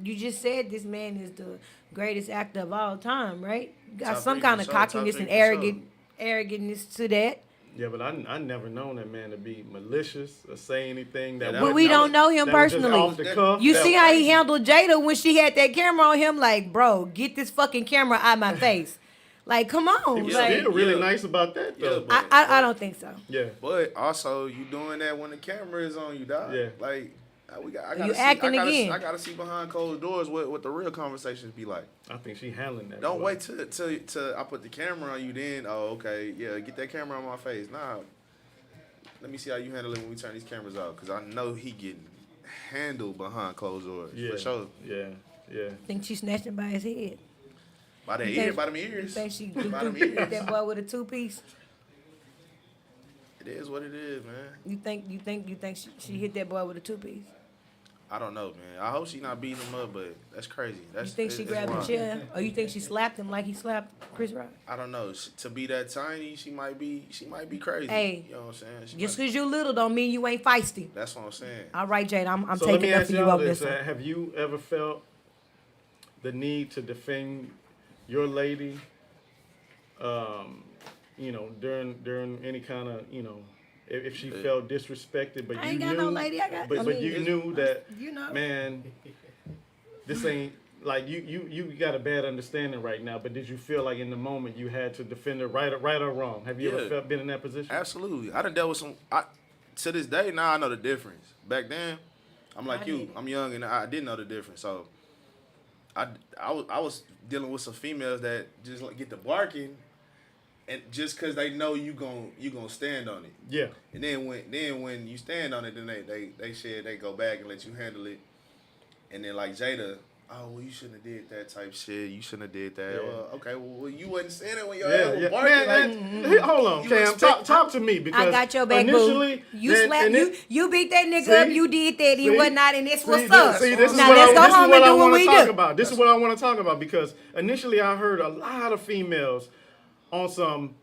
You just said this man is the greatest actor of all time, right? Got Top some 3 kind for of sure, top cockiness 3 and for arrogantness to that. Yeah, but I never known that man to be malicious or say anything that. Yeah, But was- we that don't was- know him that was just personally. off the cuff. You That see was how he crazy. handled Jada when she had that camera on him? Like, bro, get this fucking camera out my face. Like, come on. He was Like, still really Yeah. nice about that Yeah, though. but- I don't think so. Yeah. But also, you doing that when the camera is on you, dog. Yeah. Like, I gotta You see, acting again. I gotta see behind closed doors what the real conversations be like. I think she handling that. Don't boy. wait till I put the camera on you. Then, oh, okay, yeah, get that camera on my face. Nah, let me see how you handle it when we turn these cameras off, because I know he getting handled behind closed doors Yeah. for sure. Yeah. Yeah. Think she snatched him by his head. By the You ear, think- by them You ears. think she By them hit ears. that boy with a 2-piece? It is what it is, man. You think she hit that boy with a 2-piece? I don't know, man. I hope she not beating him up, but that's crazy. That's, You think she it's grabbed the wrong. chair, or you think she slapped him like he slapped Chris Rock? I don't know. To be that tiny, she might be crazy. Hey, you know what I'm saying? She Just might- because you little don't mean you ain't feisty. that's what I'm saying. All right, Jade, I'm So let me taking up ask for you y'all on this: this one. have you ever felt the need to defend your lady? During any kind of if she felt disrespected, but I you ain't knew, got no lady. but you knew that you know. man, this ain't like you got a bad understanding right now. But did you feel like in the moment you had to defend her, right or wrong? Have you Yeah. ever been in that position? Absolutely. I done dealt with some. To this day, now I know the difference. Back then, I'm like I you. didn't. I'm young and I didn't know the difference. So, I was dealing with some females that just like get to barking, and just cause they know you gonna stand on it. Yeah. And then when you stand on it, then they go back and let you handle it. And then like Jada, oh well, you shouldn't have did that type shit. You shouldn't have did that. Yeah. Well, okay, well you wasn't saying it when your Yeah, ass was yeah. barking. Man, hold on, you Cam. expect- Talk to me because I got your back, initially, boo. You then- slapped and then- you beat that nigga See? up. You did that. He See? was not, and this what's See, up. this is Now what let's go home and do what want we to talk do. about. This is what I want to talk about because initially I heard a lot of females on some.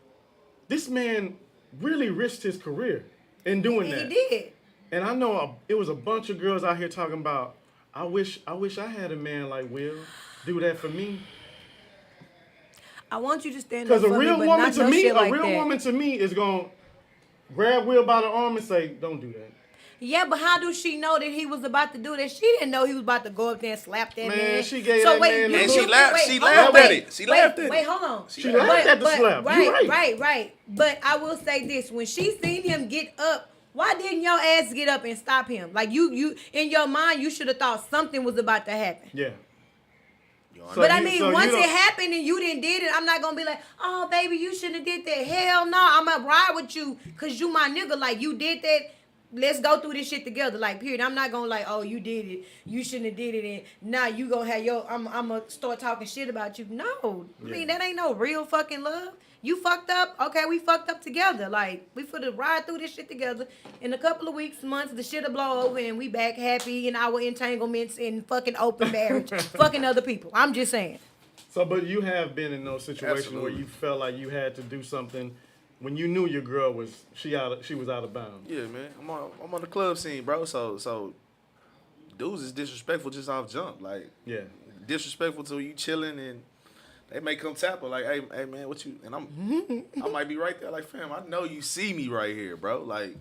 This man really risked his career in doing And that. he did. And I know it was a bunch of girls out here talking about. I wish I had a man like Will do that for me. I want you to stand up Because for a me, real but woman not to no me, shit a like real that. woman to me is gonna grab Will by the arm and say, "Don't do that." Yeah, but how do she know that he was about to do that? She didn't know he was about to go up there and slap that Man, man. she gave so that wait, man you, the And look. she laughed. wait, She hold laughed on, at wait, it. She wait, laughed at it. Wait, hold on. She laughed at the slap. You Right. But I will say this: when she seen him get up, why didn't your ass get up and stop him? Like you in your mind, you should have thought something was about to happen. Yeah. So But I you- mean, so you once don't- it happened and you didn't did it, I'm not gonna be like, oh baby, you shouldn't have did that. Hell no, I'ma ride with you because you my nigga. Like you did that. let's go through this shit together. Like, period. I'm not gonna like, oh, you did it. You shouldn't have did it. And now you gonna have your. I'm gonna start talking shit about you. No, I mean that ain't no real fucking love. You fucked up. Okay, we fucked up together. Like, we finna ride through this shit together. In a couple of weeks, months, the shit'll blow over and we back happy in our entanglements in fucking open marriage, fucking other people. I'm just saying. So, but you have been in those situations where Absolutely. you felt like you had to do something when you knew your girl was she was out of bounds. Yeah, man. I'm on the club scene, bro. So dudes is disrespectful just off jump. Like, Yeah. disrespectful to you chilling and they may come tap her like, hey man, what you and I might be right there like, fam, I know you see me right here, bro. Like,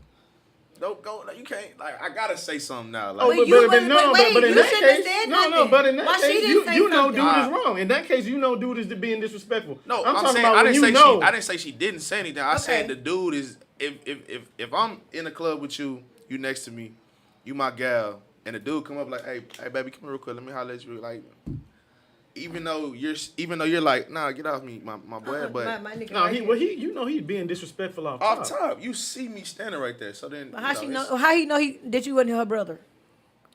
don't go. Like, you can't. Like, I gotta say something now. Like, Oh, but in you that shouldn't have case, said no, nothing. but in that Why she case, didn't say you know something? dude is wrong. In that case, you know dude is being disrespectful. no, I'm talking saying about I when didn't you say know. I didn't say she didn't say anything. I said Okay. the dude is if I'm in a club with you, you next to me, you my gal, and the dude come up like, hey baby, come here real quick, let me holler at you. Like, even though you're like, nah, get off me, my boy, but My nigga No, right here. you know he's being disrespectful off off top. top, you see me standing right there. So then, But how you she it's- know? How he know that you wasn't her brother?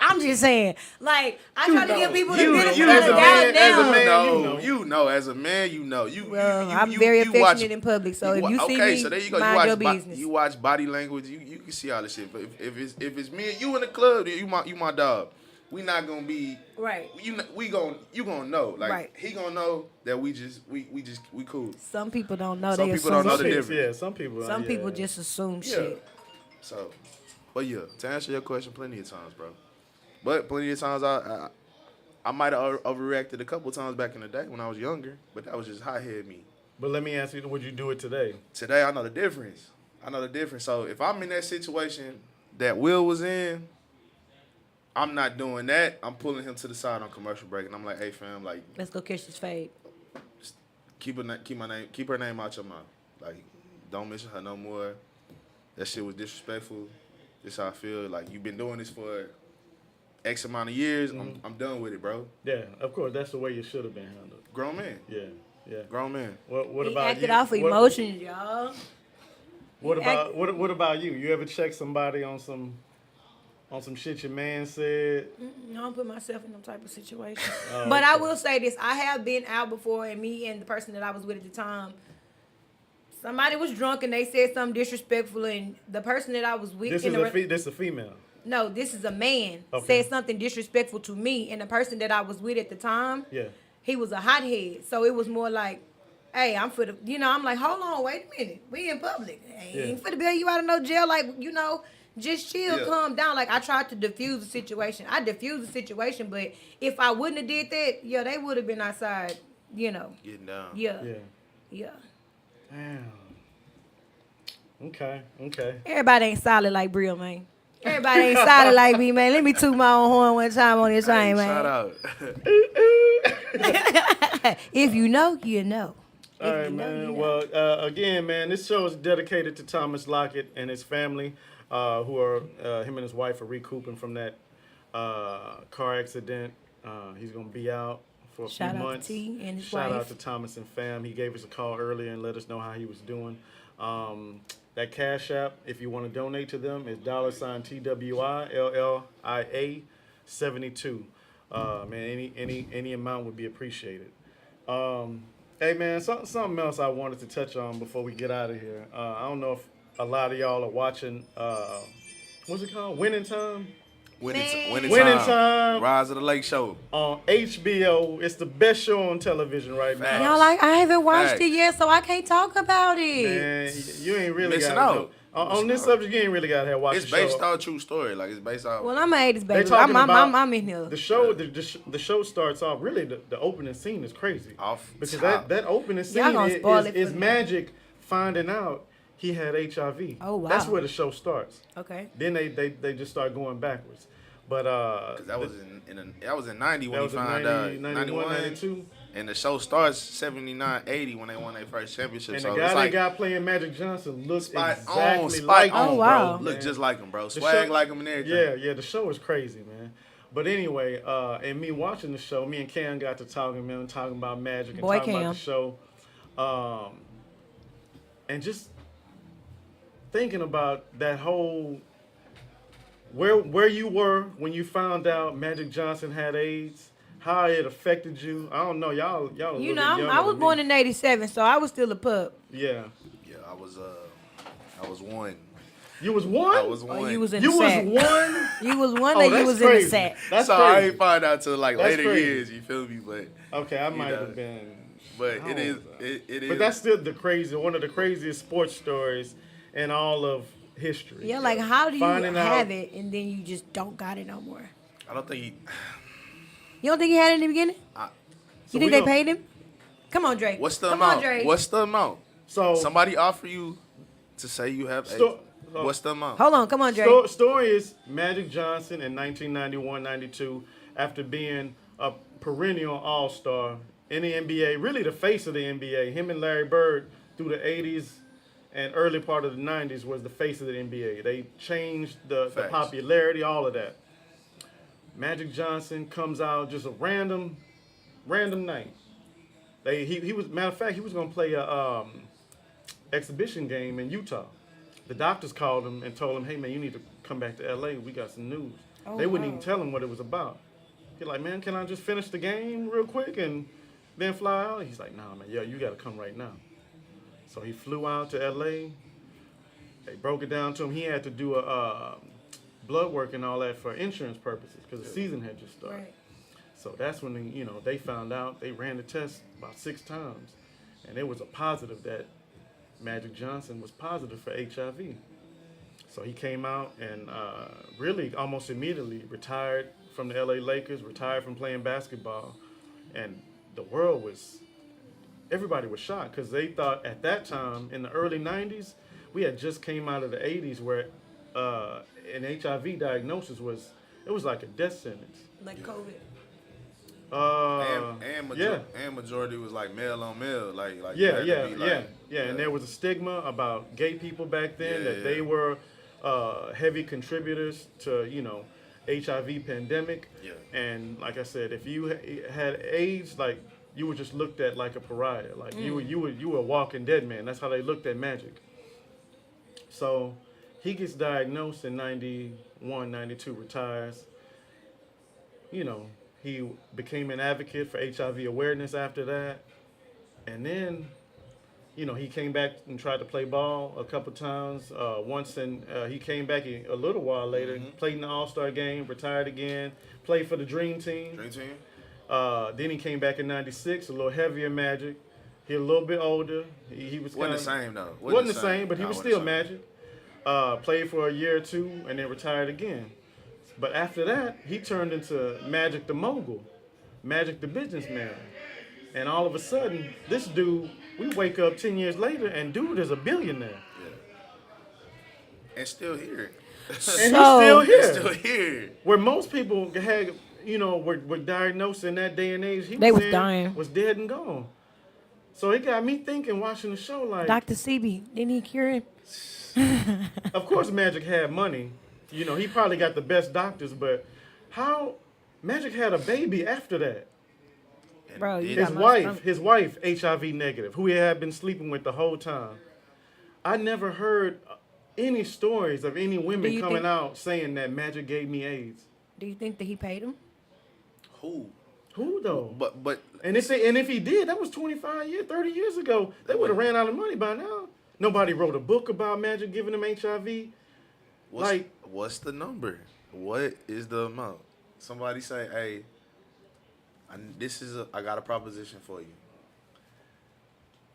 I'm just saying. Like, I try to give people the benefit of as the a doubt man, as a now. man, you know, as a man, you know, you. Well, you, I'm you, very you affectionate watch, in public, so if wa- you see okay, me, so there you go. mind You watch your business. you watch body language. You can see all this shit. But if it's me and you in the club, then you my dog. We not gonna be Right. You gonna know. Like, Right. he gonna know that we cool. Some people don't know. Some They people assume don't know Some the shit. people, difference. some people. Some yeah. people just assume Yeah. shit. So, but yeah, to answer your question, plenty of times, bro. But plenty of times I might have overreacted a couple times back in the day when I was younger, but that was just hot-head me. But let me ask you, would you do it today? Today, I know the difference. So if I'm in that situation that Will was in, I'm not doing that. I'm pulling him to the side on commercial break, and I'm like, hey, fam, like, Let's go catch this fade. keep her name out your mouth. Like, don't mention her no more. That shit was disrespectful. This how I feel. Like, you've been doing this for X amount of years. I'm done with it, bro. Yeah, of course, that's the way it should have been handled. Grown man. Yeah. Grown man. What He about acted you? off of What- emotions, y'all. What He about act- what about you? You ever check somebody on some shit your man said? I don't put myself in no type of situation. Oh, But I okay. will say this: I have been out before, and me and the person that I was with at the time, somebody was drunk and they said something disrespectful, and the person that I was with, This in is the this a female. no, this is a man, Okay. said something disrespectful to me, and the person that I was with at the time, Yeah. he was a hothead. So it was more like, hey, I'm for the, I'm like, hold on, wait a minute, we in public, ain't for the bail you out of no jail, like, just chill, Yeah. calm down. Like, I tried to diffuse the situation. I diffused the situation, but if I wouldn't have did that, yeah, they would have been outside, Getting down. yeah, Yeah. yeah. Damn. Okay. Everybody ain't solid like Brill, man. Everybody ain't solid like me, man. Let me toot my own horn one time on this Hey, thing, shout man. out. If you know, you know. All right, you know, man. you know. Well, again, man, this show is dedicated to Thomas Lockett and his family, who are him and his wife are recouping from that car accident. He's gonna be out for a Shout few out to months. T and his Shout out wife. to Thomas and fam. He gave us a call earlier and let us know how he was doing. That Cash App, if you want to donate to them, is $TWILLIA72. Man, any amount would be appreciated. Hey man, something else I wanted to touch on before we get out of here. I don't know if a lot of y'all are watching. What's it called? Winning Time Winning Winning time. Time. Rise of the Lake Show. on HBO. It's the best show on television right now. Y'all like, I haven't watched Facts. it yet, so I can't talk about it. Man, you ain't really Missing got out. on Missing this out. subject. You ain't really got to watch It's the based show. on a true story. Like, it's based on. Well, I'm an 80s They baby. talking about I'm in here. the show. The show starts off really. The opening scene is crazy. Off because top. that opening Y'all scene gonna spoil it is for me. Magic finding out he had HIV. Oh, wow. That's where the show starts. Okay. Then they just start going backwards. But 'Cause that was that was in 90 when that he was in found 90, out. 91, 92. And the show starts 79, 80 when they won their first championship. And so the guy it's they like got playing Magic Johnson looks spot exactly on, spot like on, Oh, wow. bro. Look man. just like him, bro. The Swag show- like him and everything. Yeah, the show is crazy, man. But anyway, and me watching the show, me and Cam got to talking, man, talking about Magic and Boy, talking Cam. about the show, and just thinking about that whole where you were when you found out Magic Johnson had AIDS, how it affected you. I don't know, y'all a You little know, bit younger I was than born me. in '87, so I was still a pup. Yeah. Yeah, I was one. You was one? I was Or one. you was in You the was sack. one? You was one, Oh, or you that's was in the crazy. sack. That's so I crazy. ain't find out till like That's later crazy. years. You feel me? But Okay, I might know, have been. but how it is. old was I? It is. But that's still one of the craziest sports stories in all of history. Yeah, like how do you Finding have out- it and then you just don't got it no more? I don't think he. You don't think he had it in the beginning? So You think we they gon- paid him? Come on, Drake. What's the Come amount? on, Drake. What's the amount? So Somebody offer you to say you have AIDS. Sto- What's the amount? Hold on, come on, Drake. story is Magic Johnson in 1991-92, after being a perennial All-Star in the NBA, really the face of the NBA. Him and Larry Bird through the 80s and early part of the 90s was the face of the NBA. They changed the Facts. popularity, all of that. Magic Johnson comes out just a random night. He was, matter of fact, he was gonna play a exhibition game in Utah. The doctors called him and told him, "Hey man, you need to come back to LA. We got some news." Oh, They wouldn't wow. even tell him what it was about. He's like, "Man, can I just finish the game real quick and then fly out?" He's like, "Nah, man, yeah, you got to come right now." So he flew out to LA. They broke it down to him. He had to do a blood work and all that for insurance purposes because the season had just started. Right. So that's when they found out. They ran the test about 6 times, and it was a positive that Magic Johnson was positive for HIV. So he came out and really almost immediately retired from the LA Lakers, retired from playing basketball, and the world everybody was shocked because they thought at that time in the early 90s, we had just came out of the 80s where an HIV diagnosis was like a death sentence. Like COVID. And majority was like male on male, like Yeah, you had to yeah, be, yeah, like, yeah. And there was a stigma about gay people back then Yeah, that they yeah. were heavy contributors to HIV pandemic. Yeah. And like I said, if you had AIDS, like you were just looked at like a pariah, like you were a walking dead man. That's how they looked at Magic. So he gets diagnosed in 91, 92, retires. He became an advocate for HIV awareness after that. And then, he came back and tried to play ball a couple times. He came back a little while later, played in the All-Star game, retired again, played for the Dream Team. Dream team. Then he came back in 96, a little heavier Magic. He a little bit older. He was Wasn't kinda, the same though. Wasn't the same, but he Nah, was wasn't still the same. Magic. Played for a year or two and then retired again. But after that, he turned into Magic the Mogul, Magic the Businessman. And all of a sudden, this dude, we wake up 10 years later and dude is a billionaire. Yeah. And still here. And So- he's still here. Still here. Where most people had, were diagnosed in that day and age, They was dying. was dead and gone. So it got me thinking, watching the show, like, Dr. CB, didn't he cure him? of course Magic had money. He probably got the best doctors, but how Magic had a baby after that? And Bro, you then- got my His wife, HIV negative, who he had been sleeping with the whole time. I never heard any stories of any Do women you coming think- out saying that Magic gave me AIDS. Do you think that he paid him? who? Who though? But And if he did, that was 25 years, 30 years ago. They would have ran out of money by now. Nobody wrote a book about Magic giving him HIV. what's the number? What is the amount? Somebody say, hey, I got a proposition for you.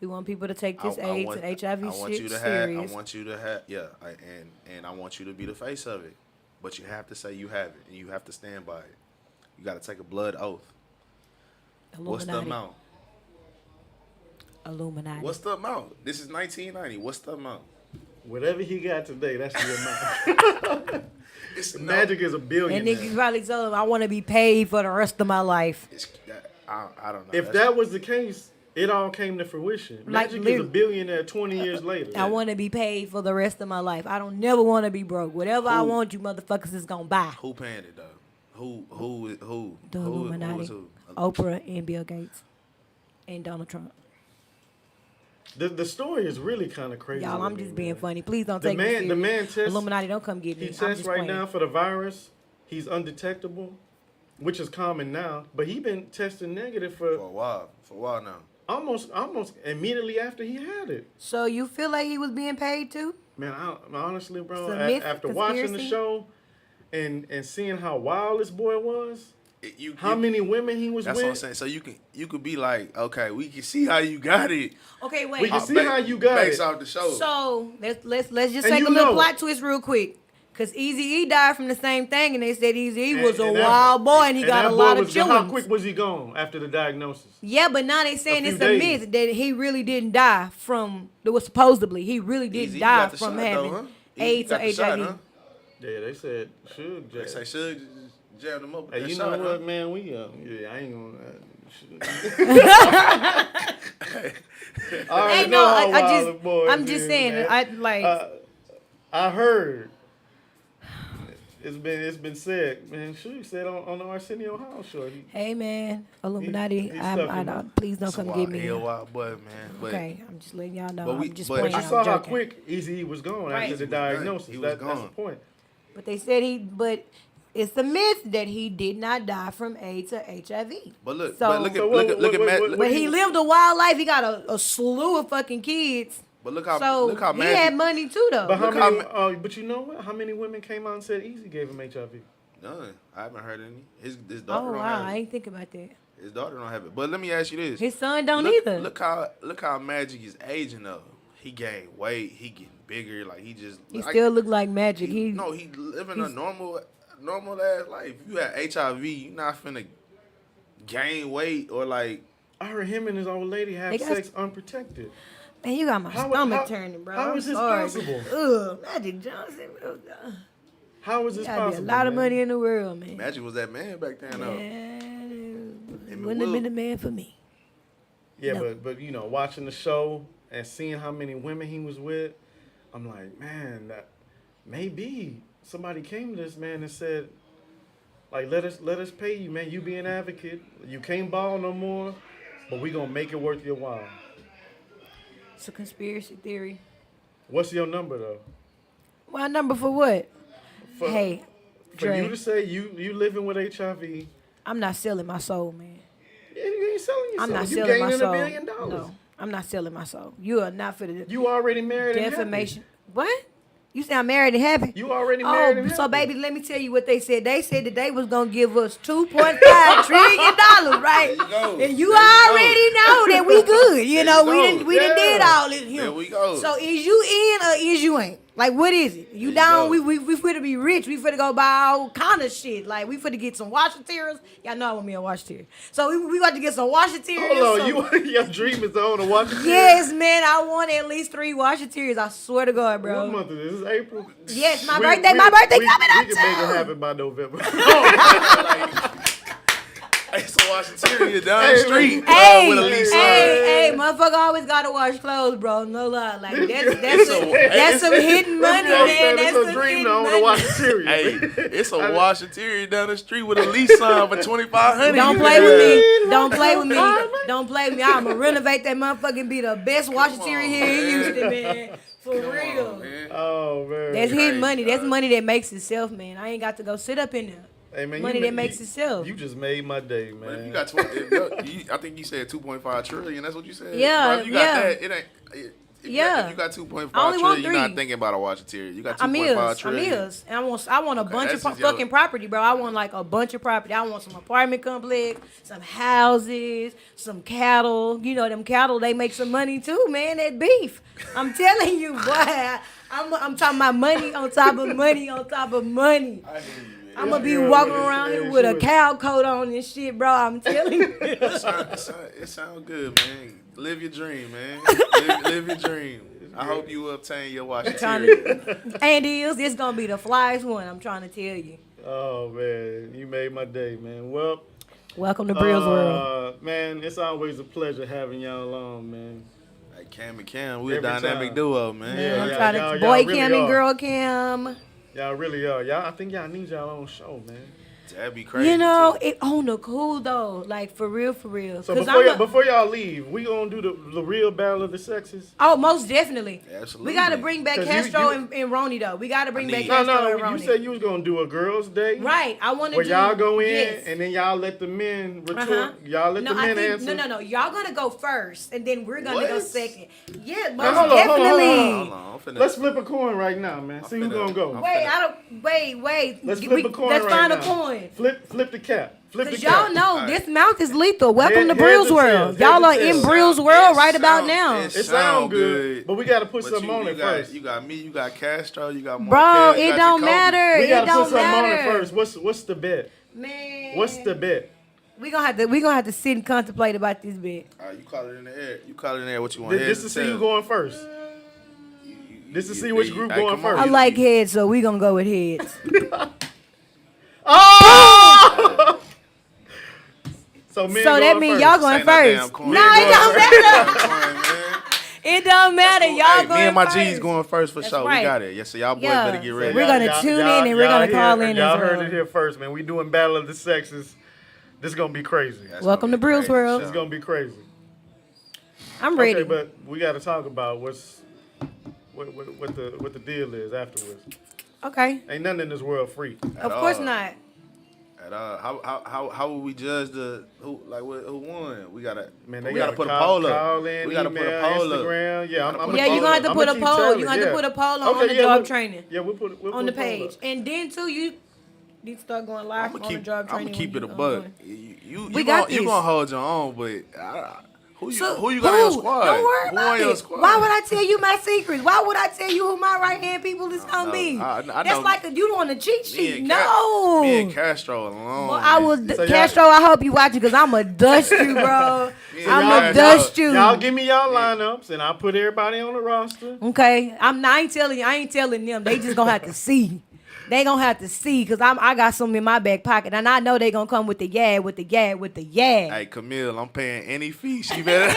We want people to take this I AIDS want- and HIV I want shit you to serious. I want you to have, and I want you to be the face of it. But you have to say you have it, and you have to stand by it. You got to take a blood oath. What's the Illuminati. amount? Illuminati. What's the amount? This is 1990. What's the amount? Whatever he got today, that's the amount. Magic is a and billionaire. niggas probably tell him, I want to be paid for the rest of my life. I don't know. If that was the case, it all came to fruition. Like Magic is a literally- billionaire 20 years later. I want to be paid for the rest of my life. I don't never want to be broke. Whatever I Who? want, you motherfuckers is going to buy. who paying it though? Who? The Who Illuminati. was who? Oprah and Bill Gates and Donald Trump. The story is really kind of crazy. Y'all, I'm to me, just being man. funny. Please don't The take me man, serious. the man tests. Illuminati, don't come get me. He I'm tests just right playing. now for the virus. He's undetectable, which is common now. But he been testing negative For a while now. almost immediately after he had it. So you feel like he was being paid too? Man, honestly, bro, It's a myth, after watching the conspiracy? show and seeing how wild this boy was, You, how many women he was That's with. what I'm saying. So you could be like, okay, we can see how you got it. Okay, wait. We can see how you got based it. off the show. So let's just And take you a little know- plot twist real quick. Cause Easy E died from the same thing, and they said Easy E And- was a and that- wild boy, and he got that a boy lot of was- How children. quick was he gone after the diagnosis? Yeah, but now they saying A it's few a days. myth that he really didn't die from. That was supposedly he really didn't Easy die got the from shot, having though, huh? Easy AIDS or got the shot, HIV. huh? Yeah, they said should. They say should jam them up with Hey, that you shot, know what, huh? man? We yeah, I ain't gonna. I Hey, already no, know how I wild just, the boys I'm just is, saying, man. I like. I heard. It's been said, man. Shu said on the Arsenio House show. Hey man, Illuminati, he's I stuck in don't, please don't That's a come wild, get me. he a wild boy, man. But Okay, I'm just letting y'all know. but we- I'm just but- playing. I But saw I'm how joking. quick Easy was gone Right. after the He was done. diagnosis. He was That's the gone. point. But they said but it's a myth that he did not die from AIDS or HIV. But look, So- but look So at what- look at what- Matt. what- But he lived a wild life. He got a slew of fucking kids. But look how So look how he Magic. had money too, though. But how Look how many? But you know what? How many women came out and said Easy gave him HIV? None. I haven't heard any. His daughter Oh don't wow, have I it. ain't think about that. His daughter don't have it. But let me ask you this. His son don't look, either. Look how Magic is aging though. He gained weight. He getting bigger. Like he just. He like, still look like Magic. He no, he living a he's- normal ass life. If you had HIV, you not finna gain weight or like. I heard him and his old lady have They got- sex unprotected. man, you got my How- stomach how- turning, bro. how I'm is this sorry. possible? Ugh, Magic Johnson. How is this Gotta be possible? a lot of man? money in the world, man. Magic was that man back then though. Man, Him wouldn't and have Will. been the man for me. Yeah, No. but you know, watching the show and seeing how many women he was with, I'm like, man, that maybe somebody came to this man and said, like, let us pay you, man. You be an advocate. You can't ball no more, but we gonna make it worth your while. It's a conspiracy theory. What's your number though? My number for what? For, Hey, for Dre, you to say you living with HIV, I'm not selling my soul, man. yeah, you ain't selling yourself. I'm not you selling my gaining soul. $1 billion. No, I'm not selling my soul. You are not for the You already married and happy. defamation. What? You say I'm married and happy? You already married Oh, and so happy. baby, let me tell you what they said. They said that they was gonna give us $2.5 trillion, right? There you go. And you There you already know that we good. You There know, you we go. didn't did Yeah. all this. Here. There we go. So is you in or is you ain't? Like what is it? You There you down? go. We finna be rich. We finna go buy all kind of shit. Like we finna get some washer tears. Y'all know I want me a washer tear. So we got to get some washer tears. Hold on, some- your dream is to own a watch. Yes, man. I want at least 3 washer tears. I swear to God, bro. What month is this? Is April? Yes, my birthday. My birthday coming up We can make it too. happen by November. Hey, so Washington down Hey, the street Hey, with a lease hey, motherfucker always gotta wash clothes, bro. No lie, like that's some hidden money, man. That's It's some a dream hidden to own a money. watch series. Hey, it's a Washington down the street with a lease sign for $2,500. Don't play with me. Don't play with me. Don't play with me. I'ma renovate that motherfucker and be the best washer here in Houston, man. For real. Oh man. That's hidden Crazy, money. That's dog. money that makes itself, man. I ain't got to go sit up in there. Hey, man, money that makes itself. You just made my day, But man. if you got I think you said 2.5 trillion. That's what you said. Yeah, Bro, if you got yeah. that, it ain't. Yeah. If you got 2.5 I only want trillion, you're not 3. thinking about a Washington. You got I'm 2.5 is. trillion. And I want a bunch of that's just your- fucking property, bro. I want like a bunch of property. I want some apartment complex, some houses, some cattle. You know, them cattle, they make some money too, man. That beef. I'm telling you, boy. I'm talking about money on top of money on top of money. I hear you, man. I'm gonna be Yeah, walking yeah, around yeah, here with a sure. cow coat on and shit, bro. I'm telling you. It sound good, man. Live your dream, man. Live your dream. I hope you obtain your Trying Washington. to, and it's gonna be the flyest one. I'm trying to tell you. Oh man, you made my day, man. Well, Welcome to Brill's world. man, it's always a pleasure having y'all on, man. Hey, Cam and Cam, we a Every dynamic time. duo, man. Yeah, I'm yeah, trying y'all to boy really cam and are. girl cam. Y'all really are. Y'all, I think y'all need y'all own show, man. That'd be crazy. You know, too. it on the cool though, like for real, for real. So 'Cause before y'all leave, we gonna do the real battle of the sexes. oh, most definitely. Absolutely. We got to bring back 'Cause Castro you- and Ronnie though. We got to bring back need- No, Castro and you Ronnie. said you was gonna do a girls' day. Right, I want to Where do. y'all go in yes. and then y'all let the men retort. Uh-huh. Y'all let No, the I men think, answer. no. Y'all gonna go first, and then we're gonna go What? second. Yeah, Now, most hold on, hold on, definitely. Hold on, I'm finna. Let's flip a coin right now, man. See who's finna- gonna go. I'm Wait, I don't. Wait. Let's flip a coin Let's right find now. a coin. Flip the cap. Flip the Cause cap. y'all know Alright. this mouth is lethal. Welcome Head- to Brill's heads or World. tails? Y'all are Heads or in tails? Brill's World right about now. It sound good, but we gotta put But something on you it got, first. You got me, you got Castro, you got Bro, Marquez, you it got don't Jacoby. matter. We It gotta put don't something on it matter. first. What's the bet? Man, What's the bet? We gonna have to sit and contemplate about this bit. All right, you call it in the air. You call it in the air. What you want? This to see who going first. This to see which group going first. I like heads, so we gonna go with heads. Oh! So men So that going means first. y'all going first. No, it don't matter. It don't matter. Y'all going Me and my first. G's going first for That's sure. right. We got it. Yes, so y'all boys Yeah. better get So ready. we're gonna tune in and we're gonna call in Y'all as heard well. it here first, man. We doing Battle of the Sexes. This gonna be crazy. That's Welcome gonna to be a Brill's crazy World. It's show. gonna be crazy. I'm ready. Okay, but we got to talk about what the deal is afterwards. Okay. Ain't nothing in this world free. Of course not. At how will we judge who won? We gotta Man, we they gotta gotta put a call poll up. in, We gotta email, put a poll up. Instagram. Yeah, I'm Yeah, you're gonna have to put a poll. You're gonna have to put a poll on the job training Yeah, we'll put on the a poll page, up. and then too you need to start going live on the job I'm training. gonna keep when it a you buck. going. You We got you this. gonna hold your own, but who you got who? in your squad? Don't worry Who about on your it. squad? Why would I tell you my secrets? Why would I tell you who my right hand people is gonna know. be? I That's know. like you on a cheat Me sheet. and No. Me and Castro alone. Well, I will, So y'all- Castro. I hope you watching because I'ma dust you, bro. Me and I'ma Castro- dust you. Y'all give me y'all lineups, and I'll put everybody on the roster. Okay, I ain't telling them. They just gonna have to see. They gonna have to see because I got some in my back pocket, and I know they gonna come with the with the yeah. Hey Camille, I'm paying any fee. She better.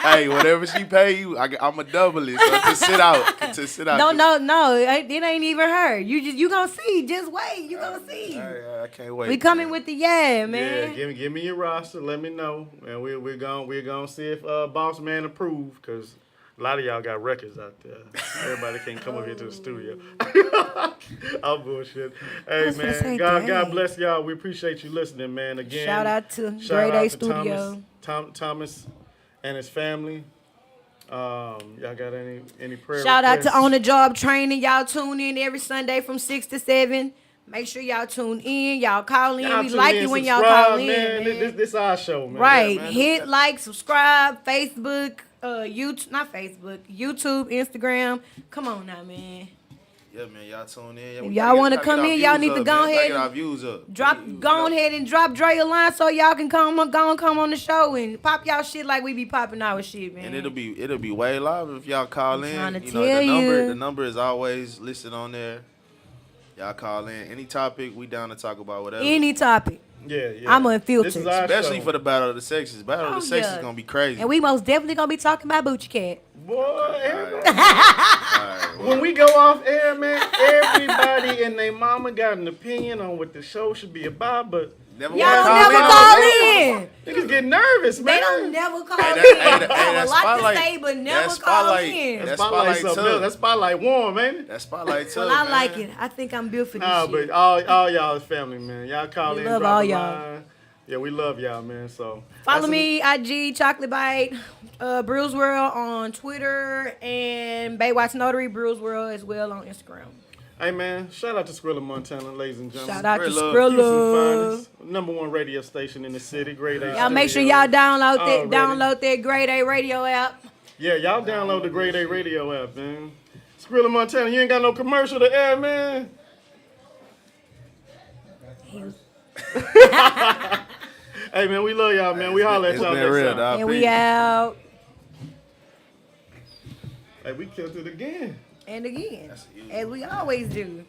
Hey, whatever she pay you, I'ma double it. So just sit out. Just sit out. No, it ain't even her. You gonna see. Just wait. You gonna see. I can't wait. We coming man. with the Yeah, man. give me your roster. Let me know, and we're gonna see if Boss Man approve, because a lot of y'all got records out there. Everybody can't come up here to the studio. I'm bullshit. Hey was gonna man, say, God dang. bless y'all. We appreciate you listening, man. Again, Shout out to shout Grade out A to Studio. Thomas and his family. Y'all got any prayer Shout out requests? to On the Job Training. Y'all tune in every Sunday from 6 to 7. Make sure y'all tune in. Y'all call in. Y'all We tune like in, it when y'all subscribe, call in, man. This our show, man. Right. Yeah, man. Hit like, subscribe, Facebook, YouTube, not Facebook, YouTube, Instagram. Come on now, man. Yeah, man, y'all tune in. Yeah, If we y'all gotta wanna get come our in, y'all views need to up, go man. We gotta ahead get our and views up. Go ahead and drop Dre a line so y'all can come on the show and pop y'all shit like we be popping our shit, man. And it'll be way live if y'all call in. trying to You know, the tell the number is always listed on there. Y'all call in any topic. We down to talk about whatever. Any topic. Yeah. I'm unfiltered. This is our Especially show. for the battle of the sexes. Battle of Oh, the sexes yeah. gonna be crazy. And we most definitely gonna be talking about Boochie Cat. Boy, everybody. Alright, well, When we go off air, man, everybody and their mama got an opinion on what the show should be about, but never Y'all wanna don't never in. call in. niggas get nervous, man. They don't never call Hey, in. that I would like to spotlight- say, but never that call spotlight- in. that That spotlight something tough. else. That spotlight warm, ain't it? That spotlight tough. Well, I man. like it. I think I'm built for this Nah, shit. but all y'all is family, man. Y'all call We in, love drop all a y'all. line. Yeah, we love y'all, man. So Follow that's me, IG, Chocolate Bite, Brew's World on Twitter, and Baywatch Notary, Brew's World as well on Instagram. Hey, man, shout out to Skrilla, Montana, ladies and gentlemen. Shout out to Skrilla. Houston's Skrilla. finest, #1 radio station in the city. Grade A. Y'all make sure Studios. y'all Already. download that Grade A radio app. Yeah, y'all download the Grade A radio app, man. Skrilla, Montana, you ain't got no commercial to air, man. Hey, man, we love y'all, man. We holler at It's y'all been next real, time. dog. And we Peace. out. Hey, we killed it again. And again, as we always do.